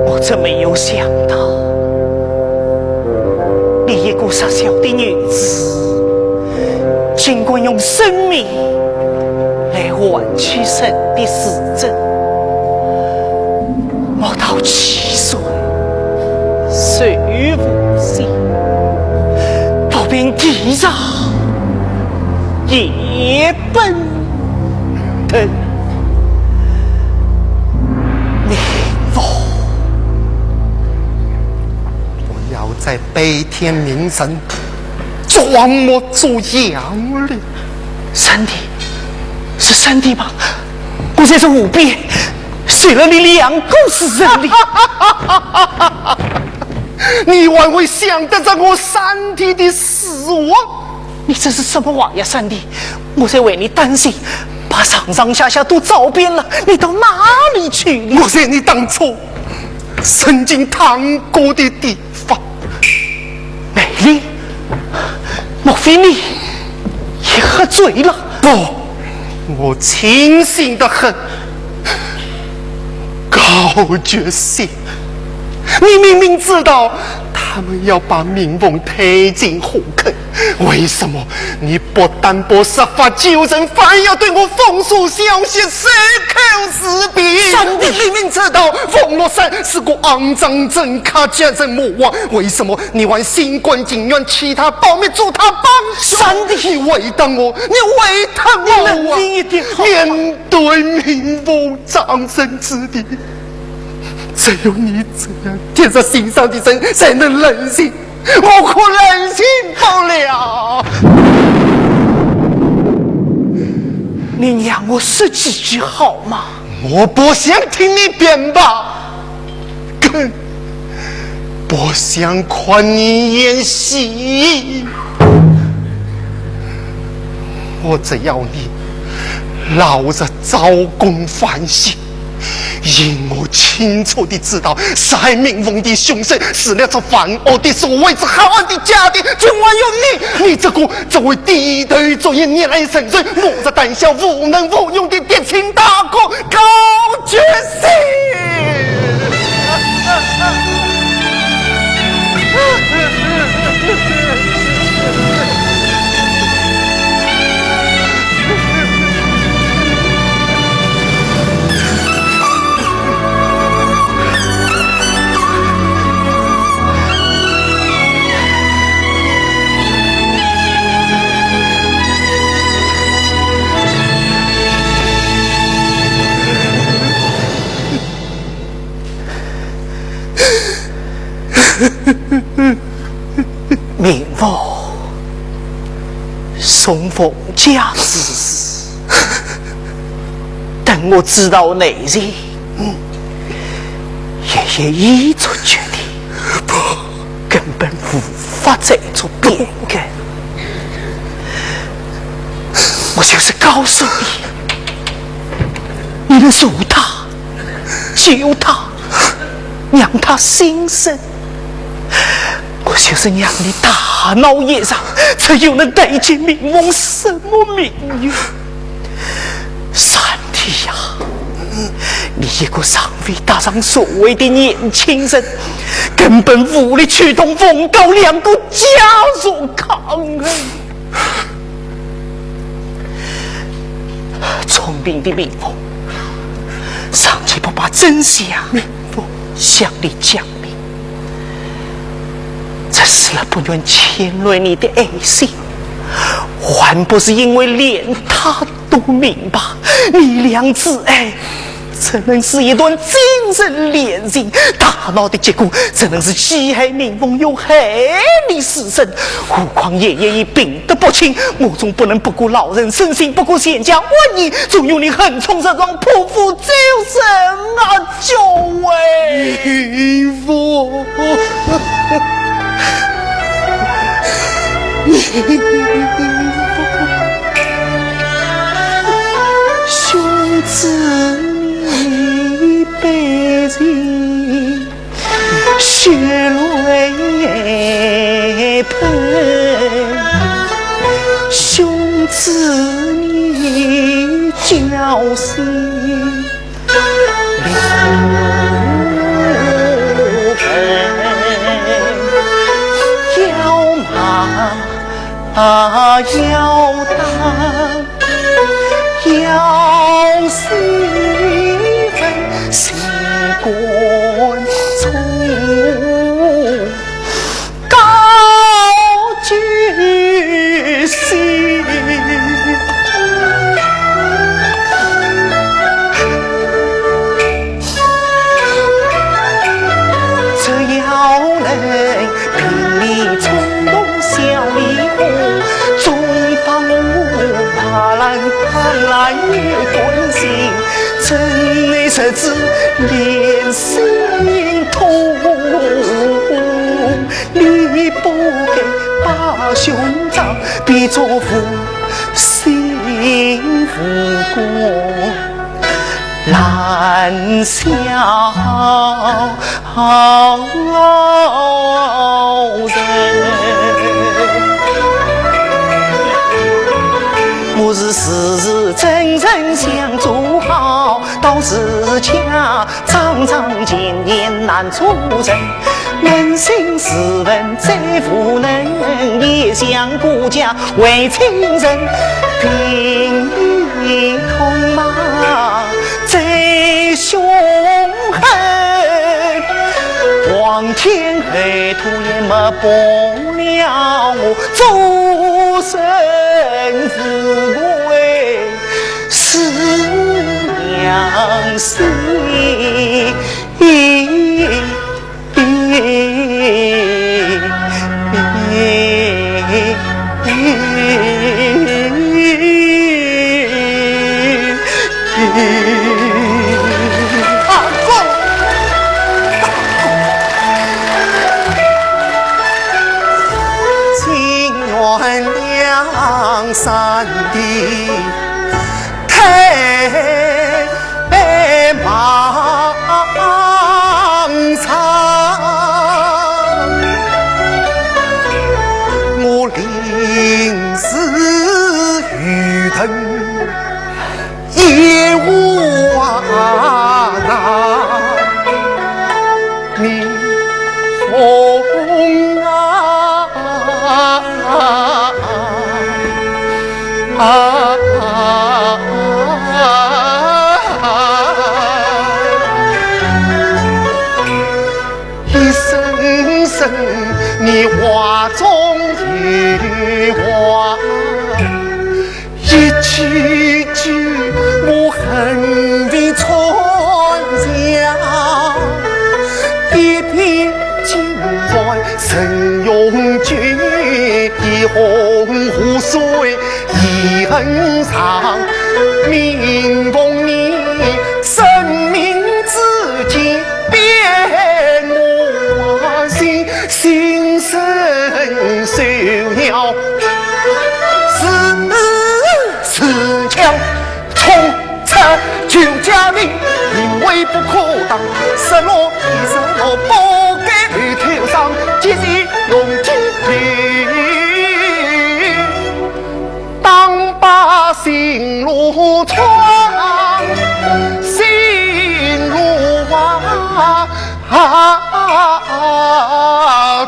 梦真没有想到，你一个傻小的女子，竟敢用生命来换取神的死证。我到7岁，虽无心，不凭地上也奔腾。在悲天悯神，装模作样的。三弟，是三弟吗？我在这5遍写了你2个死人的。你还会想得着我三弟的死亡？你这是什么话呀，三弟？我在为你担心，把上上下下都找遍了，你到哪里去了？我在你当初曾经谈过的地方。美丽，莫非你也和罪了。不，我清醒得很，高决心。你明明知道他们要把明凤推进火坑，为什么你不但不设法救人，反而要对我封锁消息，矢口死别？你明明知道冯罗山是个肮脏政客，家人莫忘，为什么你还心关情愿，其他保密助他帮凶？你为难我，你为难我啊！冷静一点，面对明凤葬身之地，只有你这样贴着心上的人才能忍心，我可忍心不了。你让我说几句好吗？我不想听你辩吧，更不想看你演戏。我只要你老着招供反省，因我清楚地知道，杀明凤的凶手是那这犯恶的所谓之好汉的家庭，竟还有你这个作为敌对作业逆来顺受，摸着胆小无能无用的爹亲大哥，高决心。明凤，送奉家之事，等我知道内情，爷爷已做决定，不，根本无法再做变更。我就是告诉你，你能助他，救他，让他新生。我就是让你大闹夜上，才有能带进明凤什么命运？三弟呀，你一个尚未踏上所谓的年轻人，根本无力驱动冯高两个家族抗衡。聪明的明凤，尚且不把真相向你讲明，这是了不愿牵累你的爱心，还不是因为连他都明白你俩之爱只能是一段精神恋情，大闹的结果只能是欺害明凤，又害你死生。何况爷爷已病得不轻，我总不能不顾老人身心，不顾县家万一，总有你横冲直撞，匍匐救生啊！救位明凤，兄子你背尽血泪喷，兄子你侥幸流分，要骂要打要兴奋，心观从高决心。只要能凭你冲动笑里红，纵放我怕来盼来越关心，真的是自连心痛。你不给把兄长比作父，幸福过难消人。人相助好，到自家常常见面难出人。扪心自问，再无能也想顾家为亲人，病里痛骂最凶狠，皇天黑土也没保了我，终身富贵是娘心。山的太茫长，我临死于藤也无奈，逆风一声声你话中有话，一句句我恨的传下，一片尽在陈永军的红湖水一恨长，命逢你生命之间变我心，心生受了四枪冲出救家命，因为不可当，失落一失落不该头上，即使用尽力当把心路闯，心路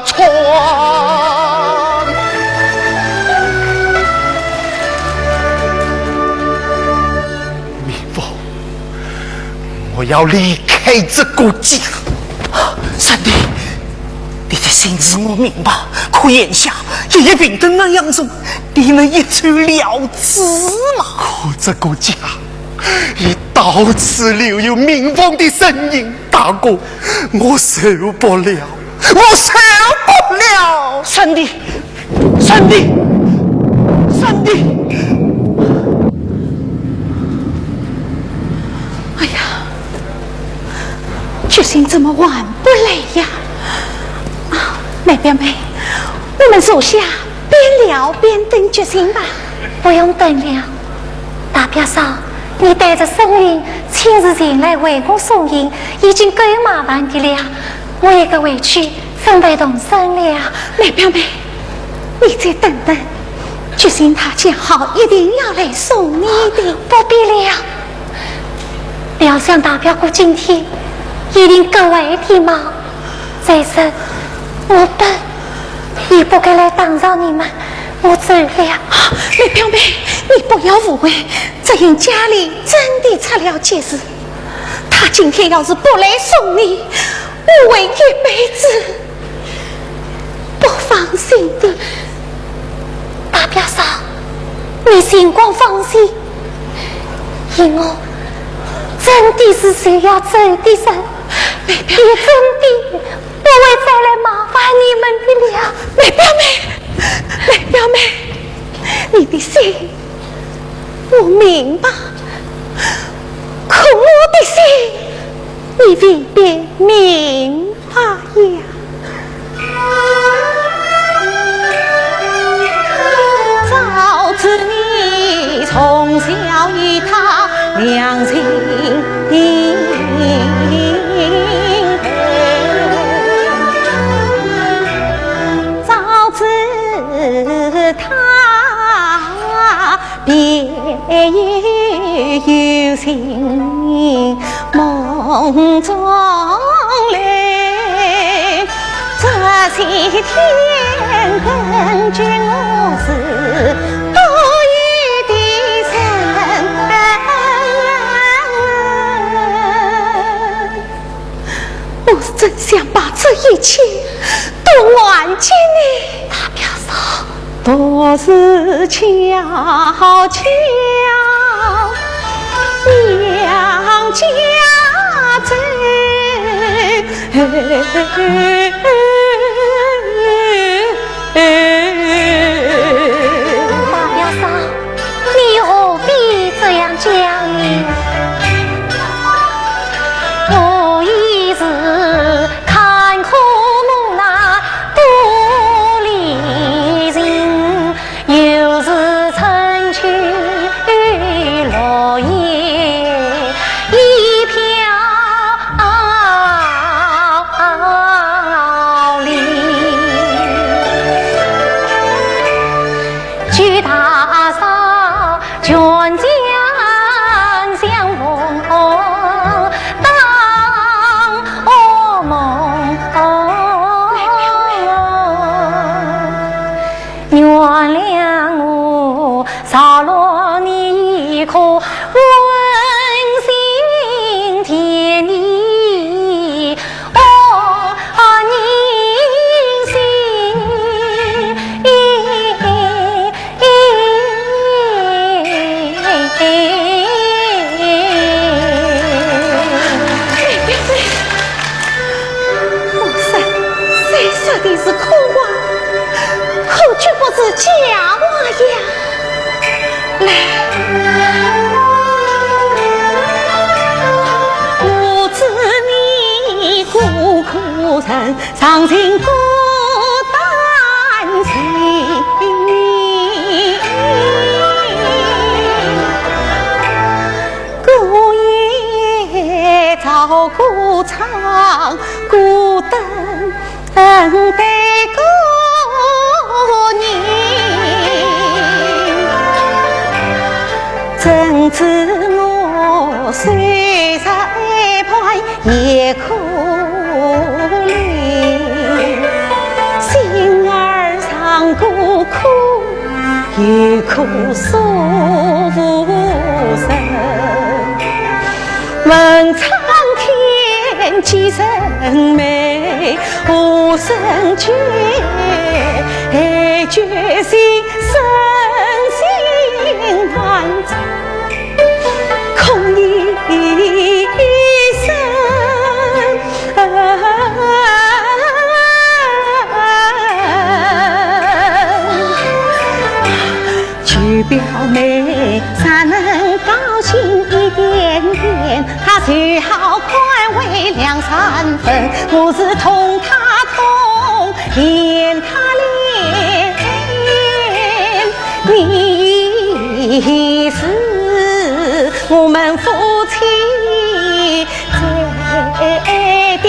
闯。明父，我要离开这个家。三弟，你的心思我明白，可眼下爷爷病得那样重，你能一去了之吗？可这个家已到此留有民风的身影，大哥，我受不了，我受不了！三弟，三弟，三弟！哎呀，决心这么晚不来呀？啊，梅表妹，我们坐下边聊边等决心吧。不用等了，大表嫂，你带着生灵亲自前来为我送迎，已经够麻烦的了。我一个回去准备动身了。梅表妹，你再等等，决心他讲好一定要来送你的。不必了，表想大表哥今天一定格外的忙，再说我本也不该来打扰你们，我走了。梅表妹，你不要误会，这人家里真的出了件事，他今天要是不来送你，我会一辈子不放心的。大表嫂，你尽管放心，因我真的是需要走的人，也真的不会再来麻烦你们的了。梅表妹，梅表妹，你的心我明白，可我的心你未必明白呀。早知你从小与他两情定早知他别有有情梦中来，这些天根据我是多余的身。我真想把这一切都完结呢，大表嫂，都是巧巧两家珍。大表嫂，你何必这样讲呢？我一直看苦母那不理人，又是春去落叶一飘零。举大嫂全家相逢，当噩梦。原谅我少了你一颗温馨甜意，宁心。谁说的是苦话？苦绝不是假话呀！来，我知你苦苦人，常情孤单情。孤夜照孤场，孤灯等待过年。怎知我虽在旁也可怜，心儿常孤苦，也苦诉无声。问苍天几人美，无声绝心，深心难藏，空一生。去表妹咋能高兴一点点？他最好快为两三分，我是痛他痛，怜他怜。你是我们夫妻最的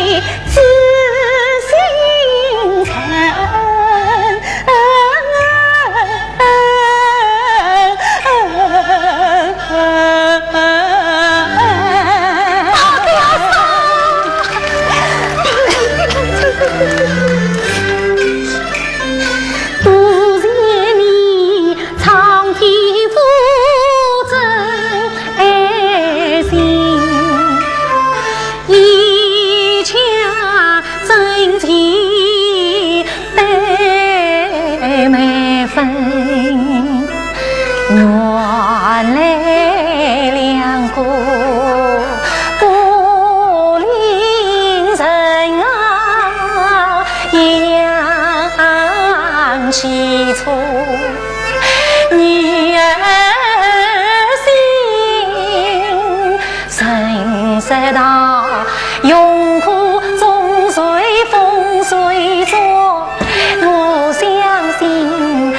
知心人。不见你长皮肤真爱心，一腔真情对每分，原来两个不离人啊，样起初女儿心，神色道永苦终随风随着，我相信。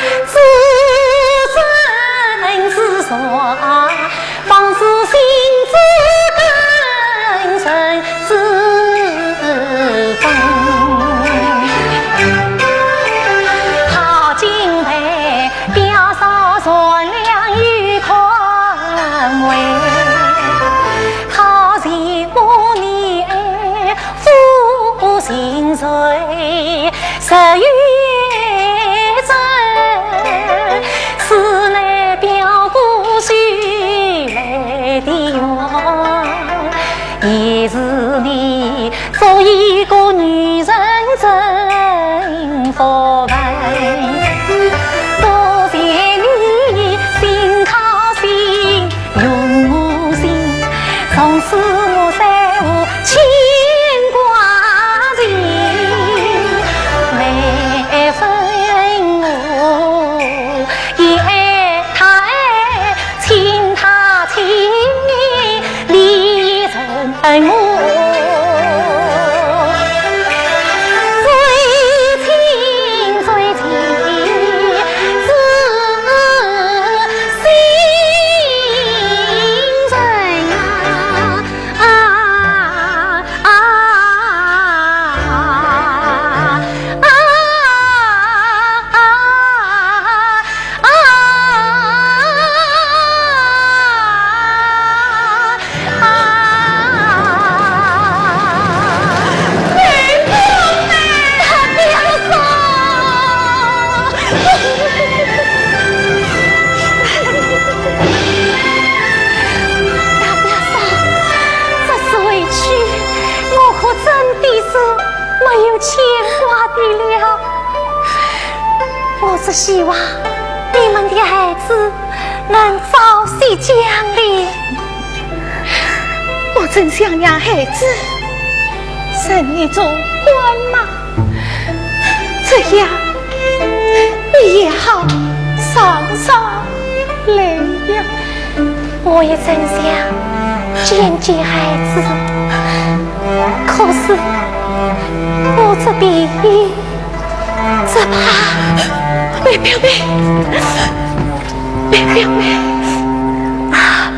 只希望你们的孩子能早些降临。我真想让孩子生一种官嘛，这样你也好上上来呀。我也真想见见孩子，可是我这边只怕梅表妹，梅表妹啊，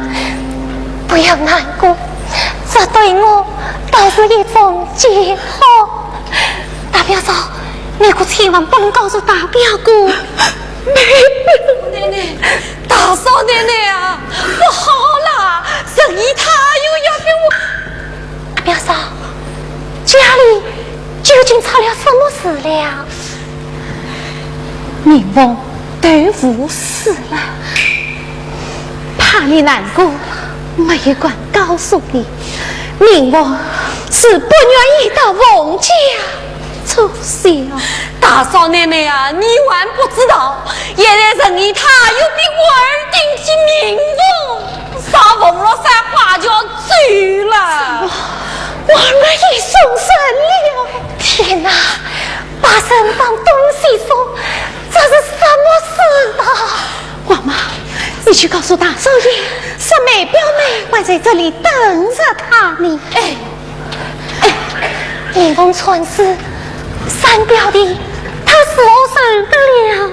不要难过，这对我倒是一种解脱。大表嫂，你可千万不能告诉大表哥。奶奶，大嫂奶奶啊，不好啦！生意他又要给我。大表嫂，家里究竟出了什么事了？明凤对付死了，怕你难过，没有管告诉你，明凤是不愿意到王家出现。大嫂奶奶啊，你还不知道，现在生意他又比我儿定起明凤，上凤落山花就要走了。我儿也送神了！天哪，把神当东西说，这是什么事啊？王妈，你去告诉大少爷，说梅表妹会在这里等着他呢。明凤传是三表弟，他是我生的了。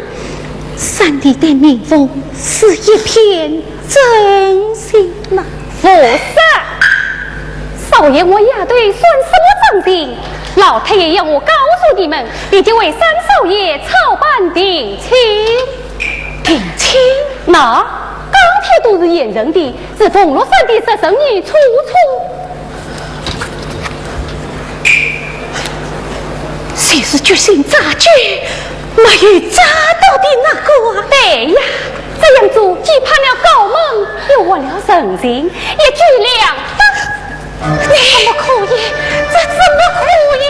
三弟对明凤是一片真心呐。不是，少爷我也对算什么正经？老太爷要我告诉你们，已经为三少爷操办定亲。定亲？那钢铁都是验人的，是凤落山的这生意处处。谁是决心扎局没有扎到的那个啊？对呀，这样做既攀了高门，又忘了人情，也举两分。怎么可以？这怎么可以？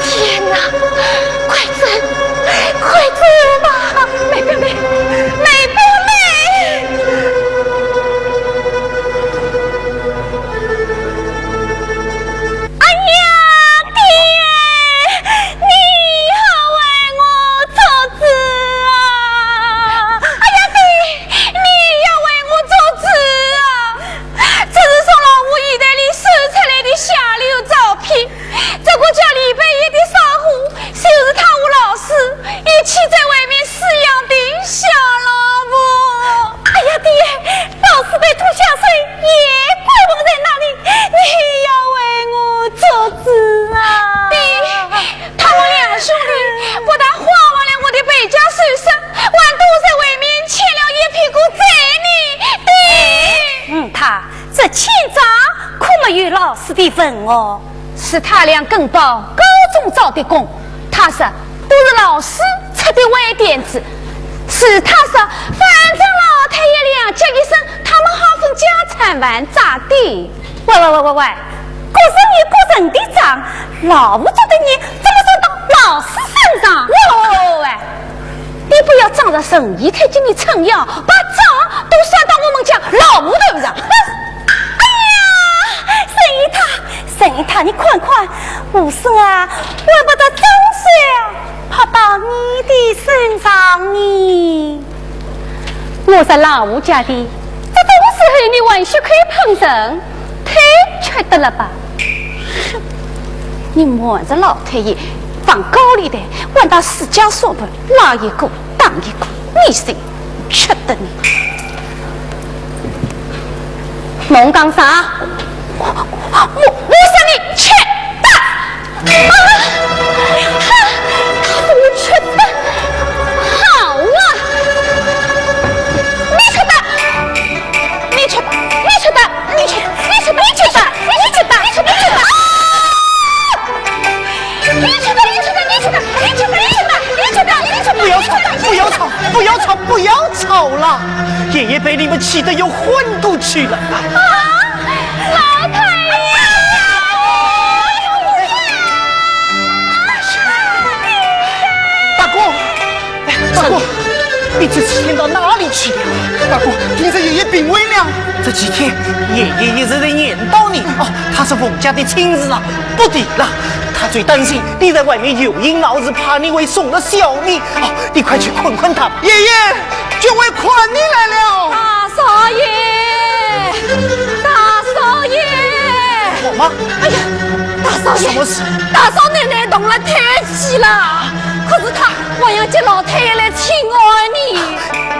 天哪！快走，快走吧！梅表妹，梅表妹！哎呀，爹，你好为我做主啊！哎呀，爹，你要为我做主啊！这是从老吴衣袋里搜出来的下流照片，这个叫李贝叶的商户，就是他和老师一起在外面饲养的小老母。哎呀，爹，老师被吐下水，也怪我在那里，你要为我做主啊！爹，他们两兄弟不但花完了我的败家收拾，还都在外面欠了一屁股债呢。爹，他这欠账可没有老师的份哦，是他俩跟报高中招的工，他说都是老师出的歪点子，是他说反正老太爷俩结一声，他们好分家产完咋地？喂，可是你个人的账，老吴觉得你怎么算到老师身上？喂，你不要仗着生意太经你撑腰，把账都算到我们家老吴头上。哎呀，沈姨太，你看看，武生啊，我把这脏水跑到你的身上呢。我是老吴家的，这种时候你还许可以碰人，太缺德了吧？哼！你瞒着老太爷放高利贷，还到私家说本，拉一个当一个，你谁缺德你？侬讲啥？我说你缺德！啊！告诉你缺德！好啊！你缺德！你缺德！你缺德！你缺德！你缺德！你缺德！你缺德！你缺德！你缺德！你缺德！你缺德！你缺德！你缺德！你缺德！你缺德！你缺德！不要吵！不要吵！不要吵！不要吵了！爷爷被你们气得要昏过去了。老太爷！大哥。大哥，你这几天到哪里去了？大哥，听说爷爷病危了。这几天爷爷一直在念叨你哦，他是冯家的亲儿啊，不对了，他最担心你在外面有阴闹日，怕你会送了小命哦，你快去困困他吧。爷爷，就为款你来了。大少爷，大少爷，我吗？哎呀，大少爷，什么事？大少奶奶动了胎气了，可是她还要接老太爷来请安你。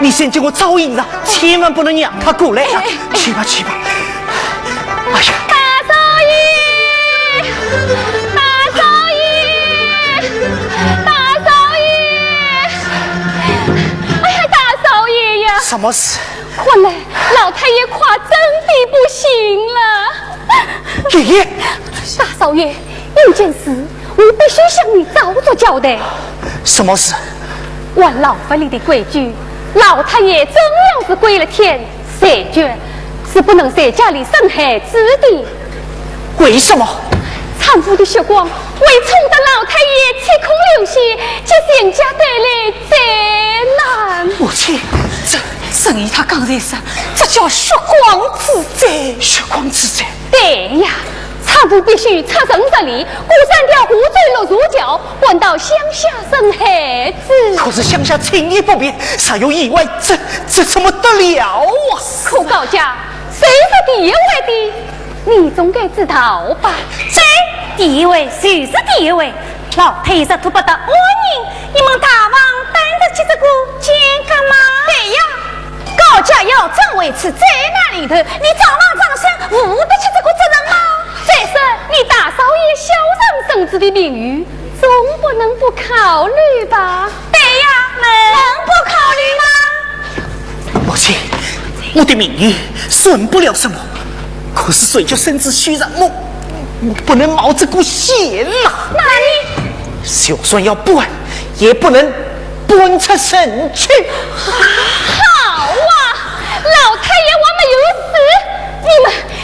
你先给我照应着，千万不能让他过来呀！去吧去吧。哎呀，大少爷，大少爷，大少爷！哎呀，大少爷呀！什么事？看来老太爷夸真的不行了。爷爷，大少爷，有件事我必须向你早做交代。什么事？按老法里的规矩，老太爷真要是归了天，谁决是不能在家里生孩子的。为什么？产妇的血光会冲得老太爷七孔流血，给人家带来灾难。母亲，生意他刚才说，这叫血光之灾。血光之灾。对呀，产妇必须出生这里，过三条湖水落入脚，搬到乡下生孩子。可是乡下轻易不便，啥有意外，这怎么得了啊？可高家，谁是第一位的？你总该知道吧？谁第一位？谁是第一位？老太爷是图不得安宁，你们大王担得起这个肩干吗？对呀，高家要正位置在那里头，你长郎长生负得起这个责任吗？再说你大少爷小人生子的名誉，总不能不考虑吧？对呀，能不考虑吗？母亲，我的名誉损不了什么，可是水就身子虚然，我不能冒这股险呐。那你就算要搬，也不能搬出省去。好啊，老太爷我没有死，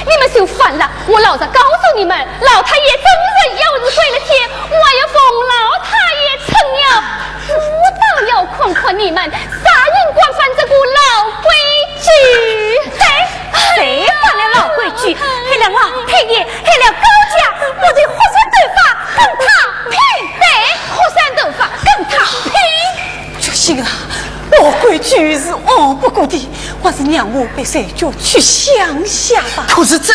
你们就烦了。我老实告诉你们，老太爷真人要是归了天，我要奉老太爷称了。我倒要看看你们啥人管犯这个老规矩。谁犯了老规矩？害了老太爷，害了高家，我得火山斗法跟他拼！对，火山斗法跟他拼！决心啊，老规矩是熬不过的，还是让我被谁叫去乡下吧。可是这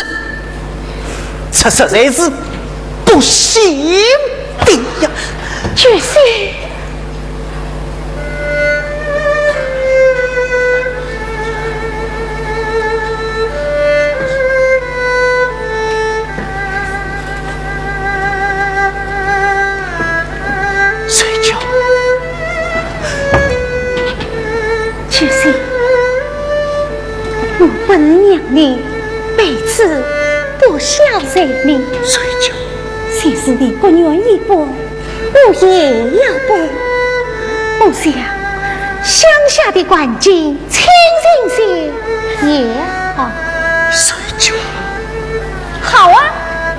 实在是不行的呀！决心。决心，我不能让你辈子不孝顺你。睡觉。即使你不愿意搬，我也要搬。我想乡下的环境清静些也好。睡觉。好啊，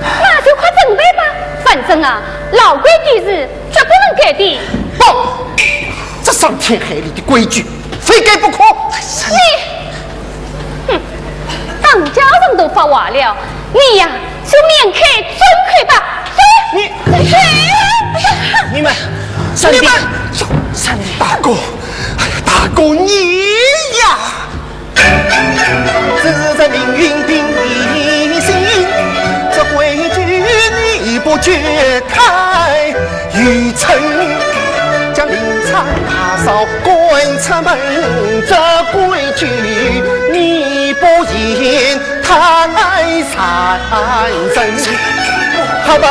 那就快准备吧。反正啊，老规矩是绝不能改的。不，这伤天害理的规矩，非改不可。哼，当家人都发话了，你呀就免开尊开吧。你们，你们，三弟，大哥，大哥你呀，自在命运定你心，这规矩你不觉开，愚臣将领差大嫂赶出门，这规矩你不言太残忍。好吧，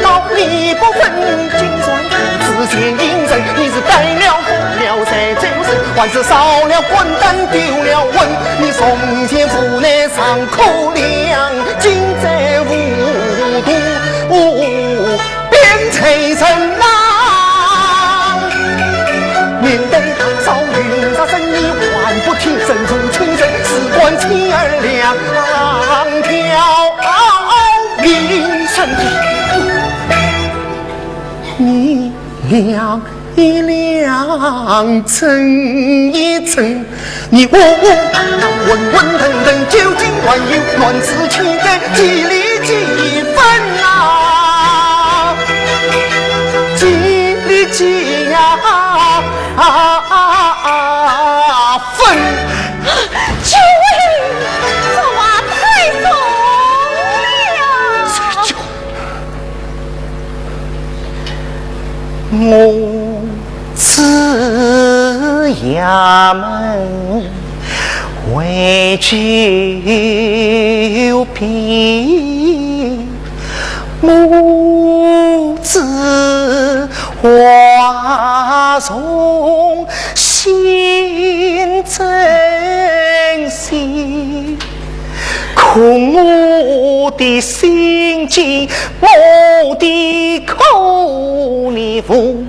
老你不分金砖，自见阴人，你是带了疯了才就是还是少了滚蛋丢了魂，你从前父内伤口凉，今在无毒变成神郎，面对大嫂云杀生意还不听神出清神，事关妻儿两条命身体，你亮一亮。想争一争，你我温温腾腾，究竟乱有乱子气的几厘几分啊？几厘几呀？分。这位，这话太重了。我此衙门为救贫，母子花容心珍惜，苦我的心境，我的口里无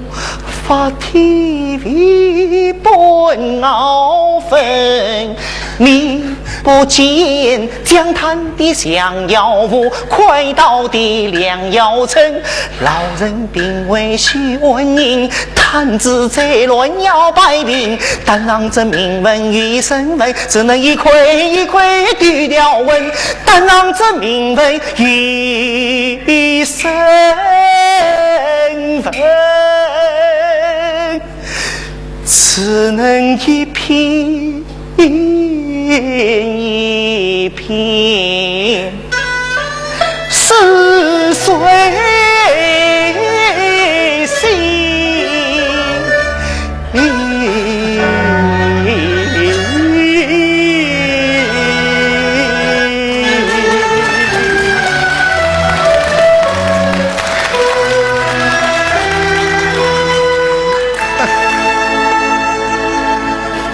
法体会本傲分。你不见江滩的香药屋，快刀的良药城，老人病危需问营，探子在乱摇摆兵，但让这名闻与身份，只能一窥一窥丢掉问，但让这名闻与身份，只能一品一品，是谁心？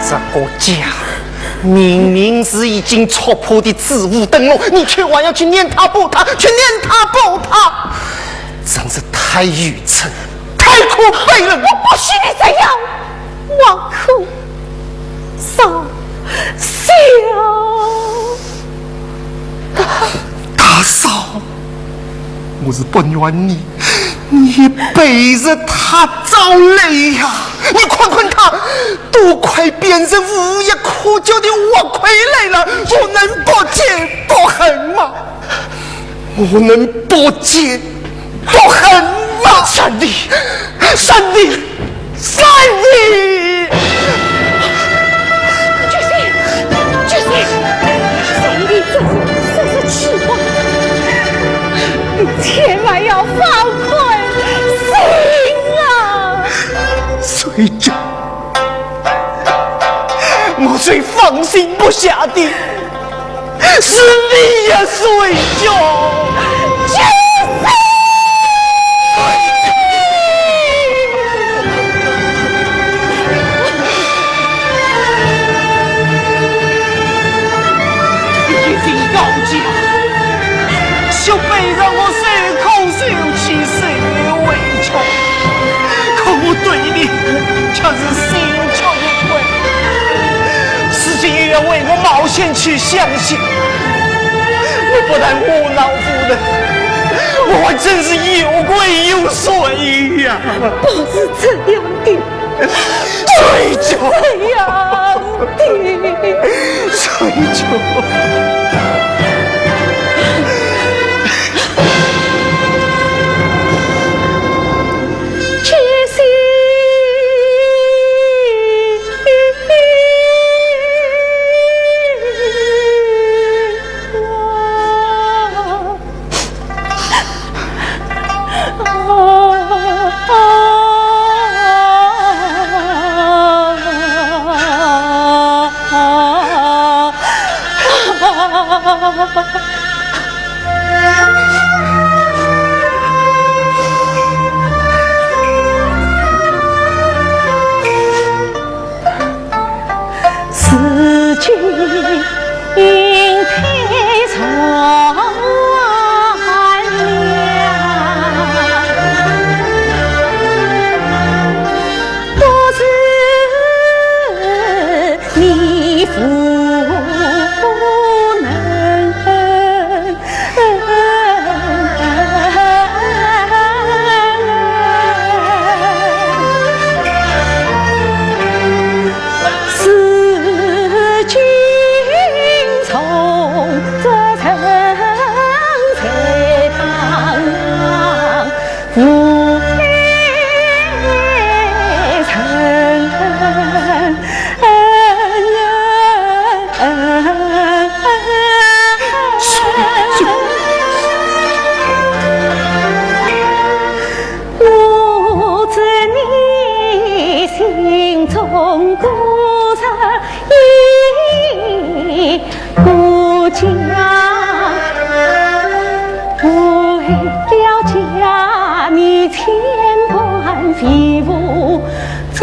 这个家明明是已经戳破的纸屋灯笼，你却还要去念他不他，去念他不他，真是太愚蠢，太可悲了！我不许你这样，王哭少笑。大嫂，我是不怨你，你背着他遭累呀！你看看他，都快变成无药可救的活傀儡了，我能不解不恨吗？我能不解不恨吗？三弟，三弟，三弟！决心，决心，三弟，这是气话，你千万要放宽心啊！水酒，我最放心不下的是你呀，水酒。就被让我随口受气，随委屈，可我对你却是心存一悔。事情也要为我冒险去相信，我不但无脑夫人，我还真是有鬼有祟呀！不是这样的，水酒，这样的，水酒。用故人忆故家，为了家你千般费务做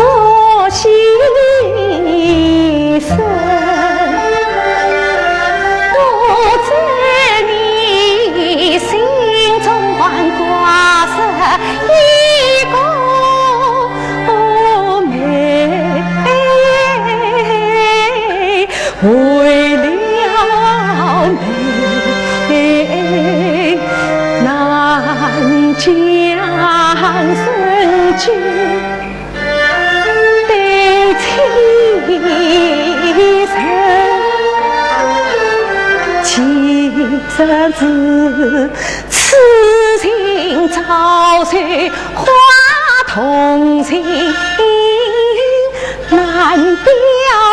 牺牲，我知你心中还挂着一个妹，为了妹难将生计对妻人，其实自此情早随花同情，难表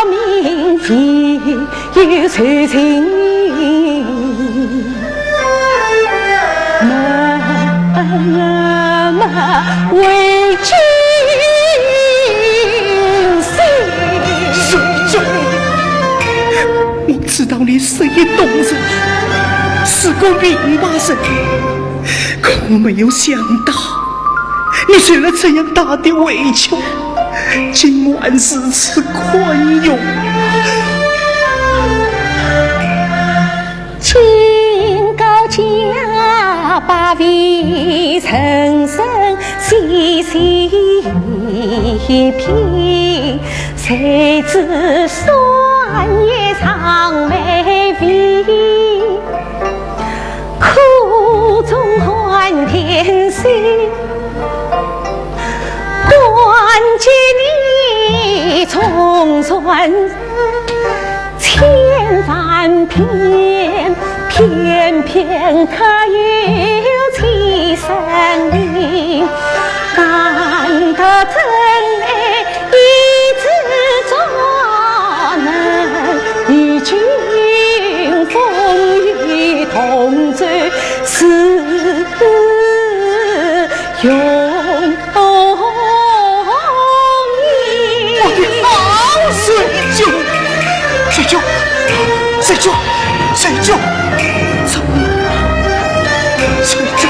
明情有谁情？为君水中，明知道你事业动人，是个明白人，可我没有想到，你虽然这样大的委屈，竟然如此宽容。清高家把为陈生细细品，谁知酸也尝美味，苦中换甜心，关键你从算千万偏可有其生灵，难得真爱一直做能与君风雨同醉，是永我的好水舅，水舅，水舅，水舅，走，水舅，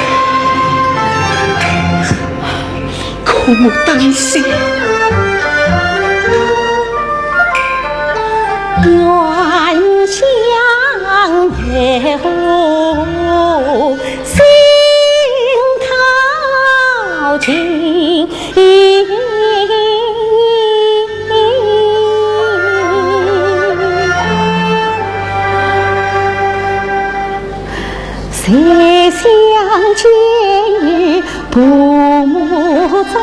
可莫担心。愿相陪护，心掏情。谁相见于父母早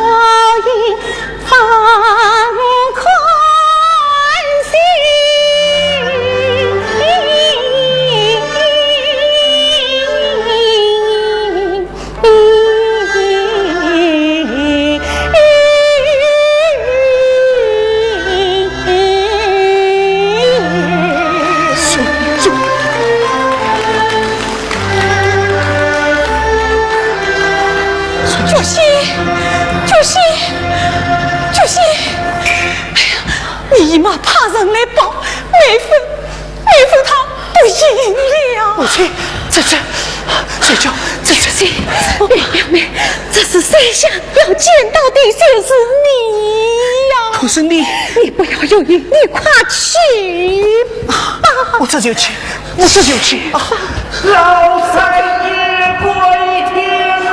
已放宽姨妈怕人来报，妹夫他不应了。母亲，这水舅，这表妹，这是谁想要见到的就是你呀！可是你不要犹豫，你快去吧。我这就去，我这就去啊！老三爷归天啊！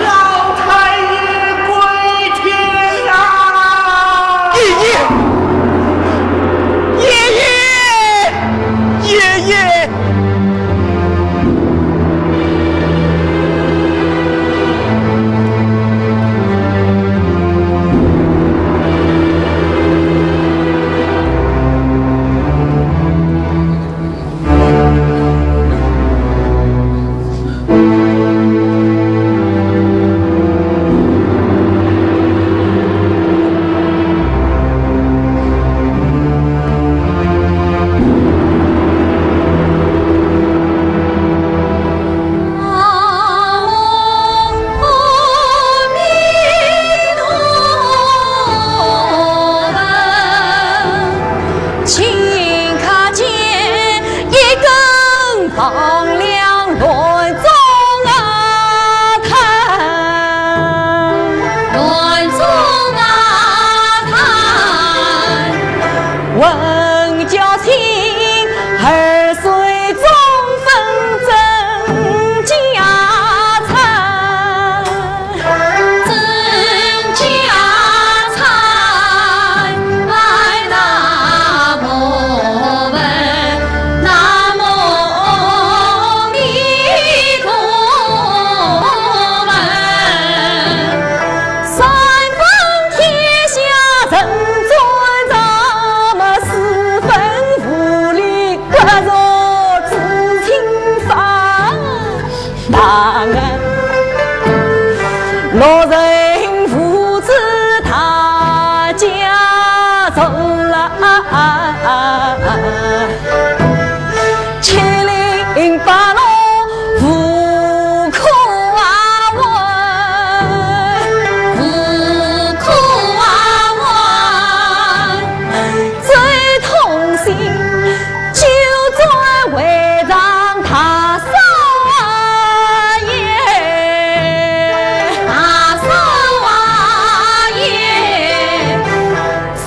老太爷归天啊！爷爷。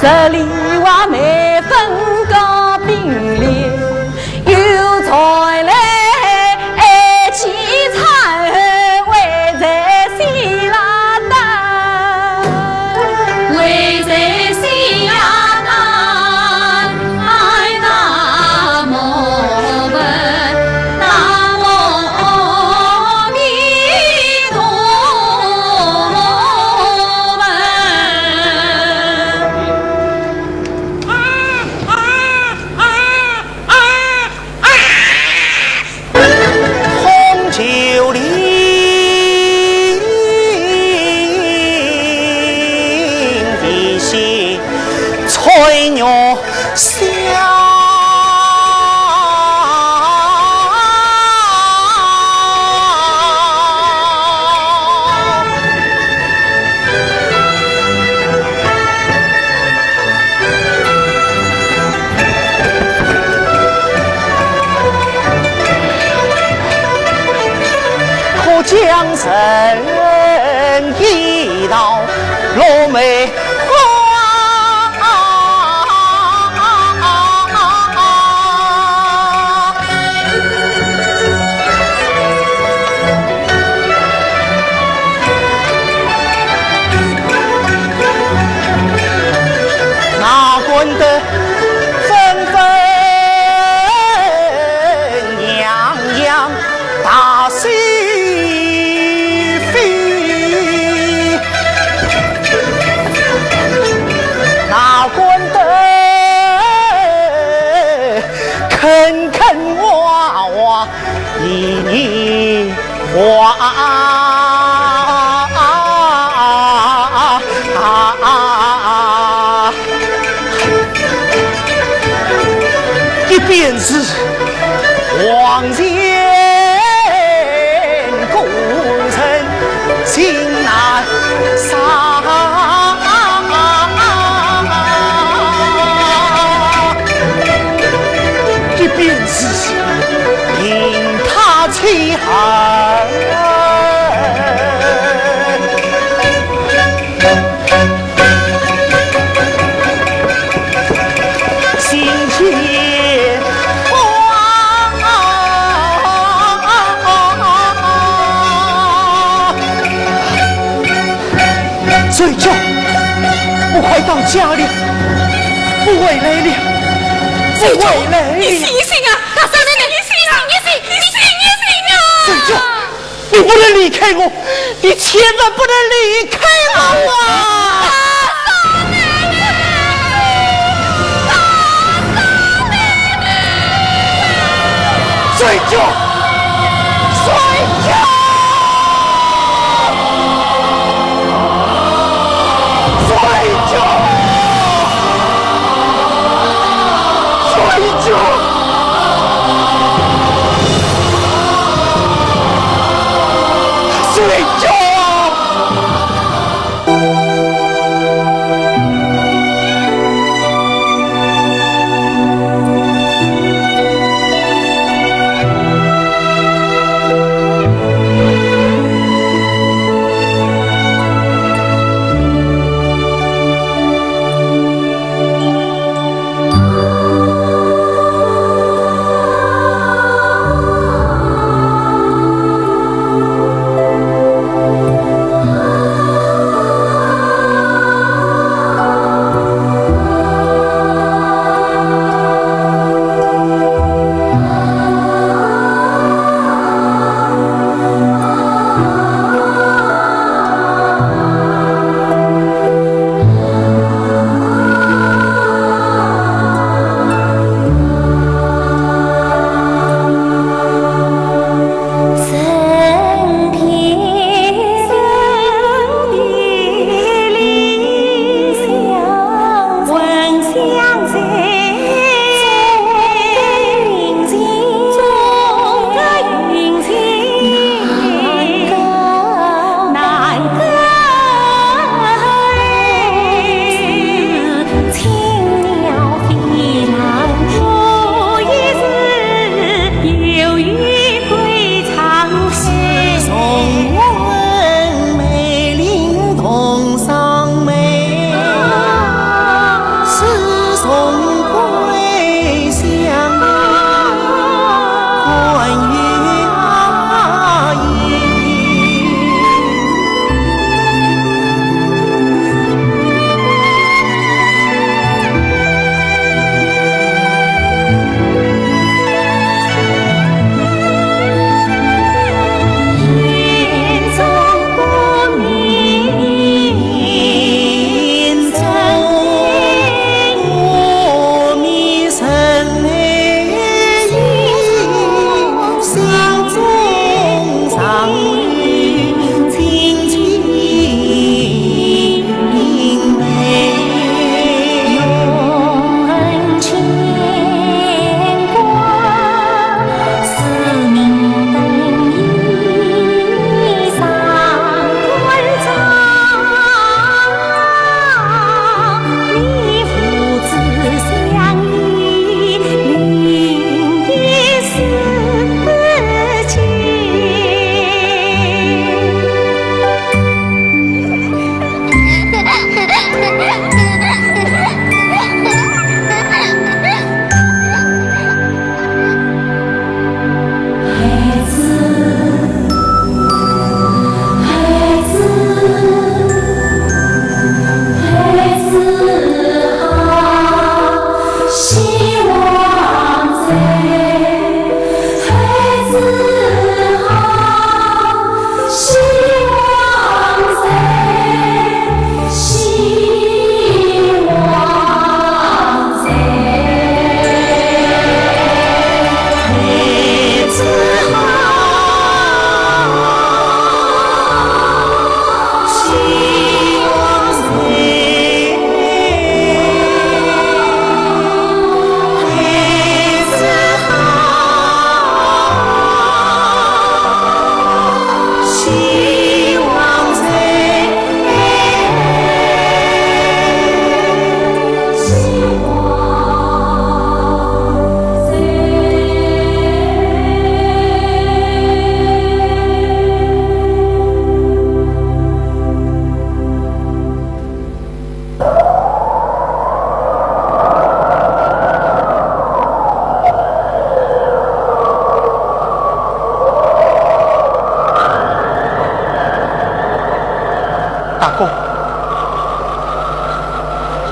十里外每分高并列，有才来奇才为在西拉丹，为在西拉丹，爱大摩奔，大摩弥陀红九里一些吹牛香。江城一道落梅花，那滚得纷纷扬扬大西。坑坑洼洼一花一边是望见功臣情难杀。便是因他妻儿，心牵醉酒，我快到家里，我回来了。回来！你醒醒啊！大嫂奶奶，你醒啊！醉酒，你不能离开我，你千万不能离开我啊！醉酒，醉酒。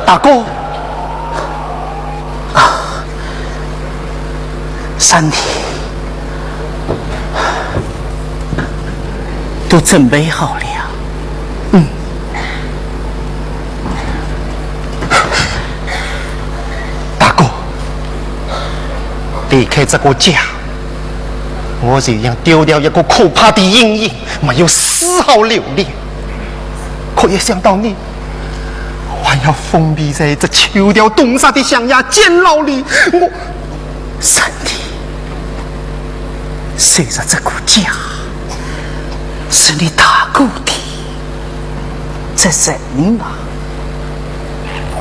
大哥，三弟都准备好了。大哥，离开这个家，我这样丢掉一个可怕的阴影，没有丝毫留恋。可一想到你，还要封闭在这秋条冻杀的象牙监牢里，我三弟，虽然这个家是你大哥的责任嘛，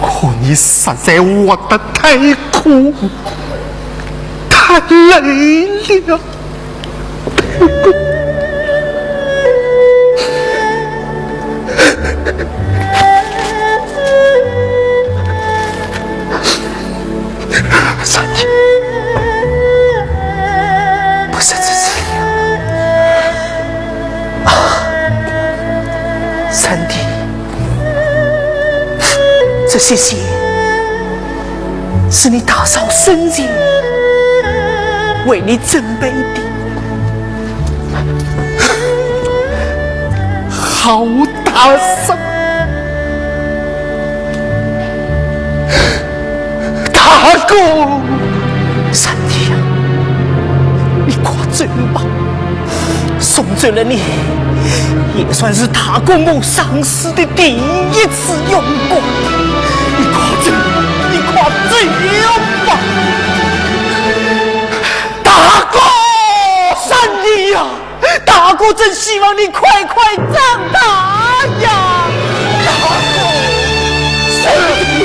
可你实在活得太苦，太累了。三弟，不是这样三弟，这些血是你大嫂生日为你准备的。好大声！大哥，三弟呀，你夸嘴吧，送罪了你，也算是大哥我上世的第一次用过。你夸嘴，你夸嘴吧，大哥，三弟呀，大哥真希望你快快长大呀，大哥，三弟。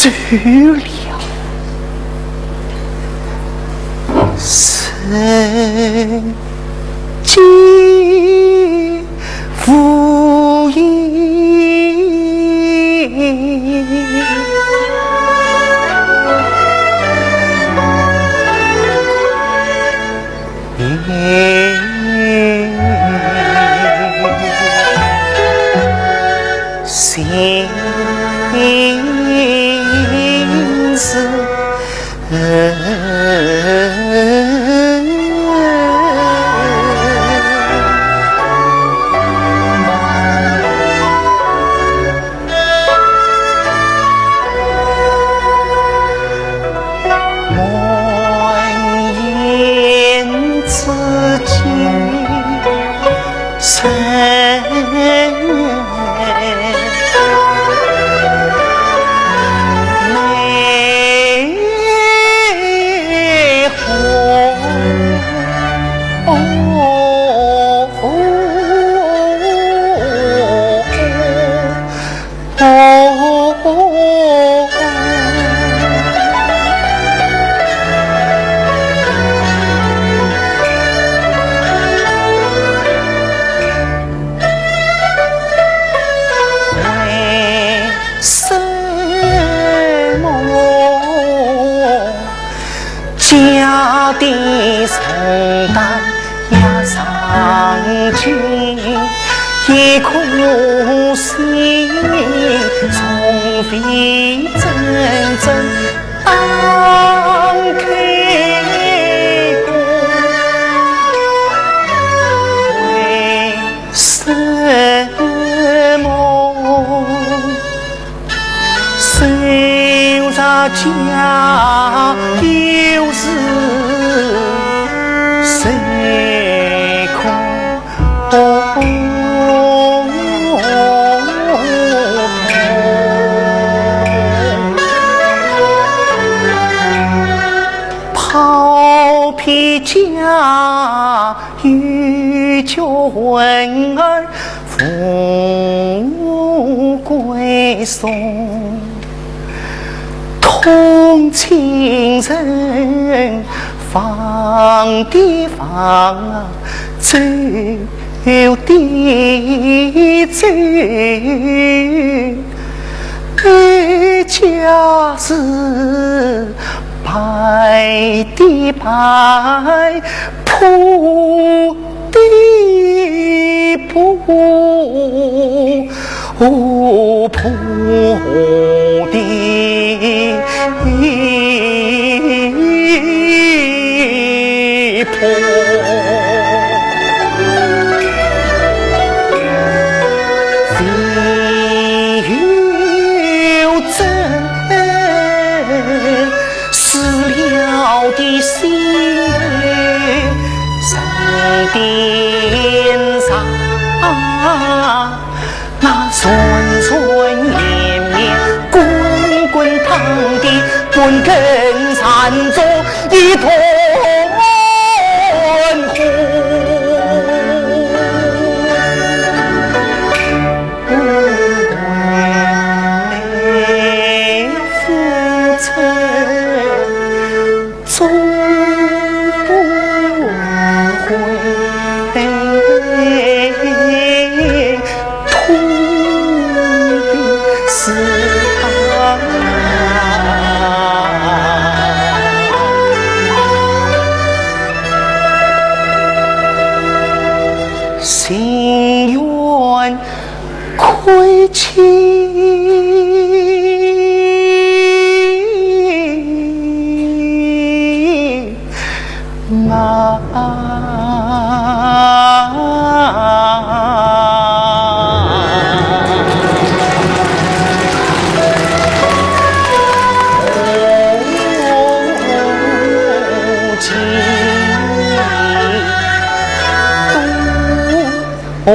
走了，圣经福音，心思。家的重担压上去，一颗心从未真正打开过，为什么守着家就是谁空？家有君儿富贵松，同情人放的放，走的走，一家是白的白，铺的铺，铺的铺。的心神殿上，那顺顺绵绵、滚滚烫的滚根缠着一团火。心愿亏情啊！哦。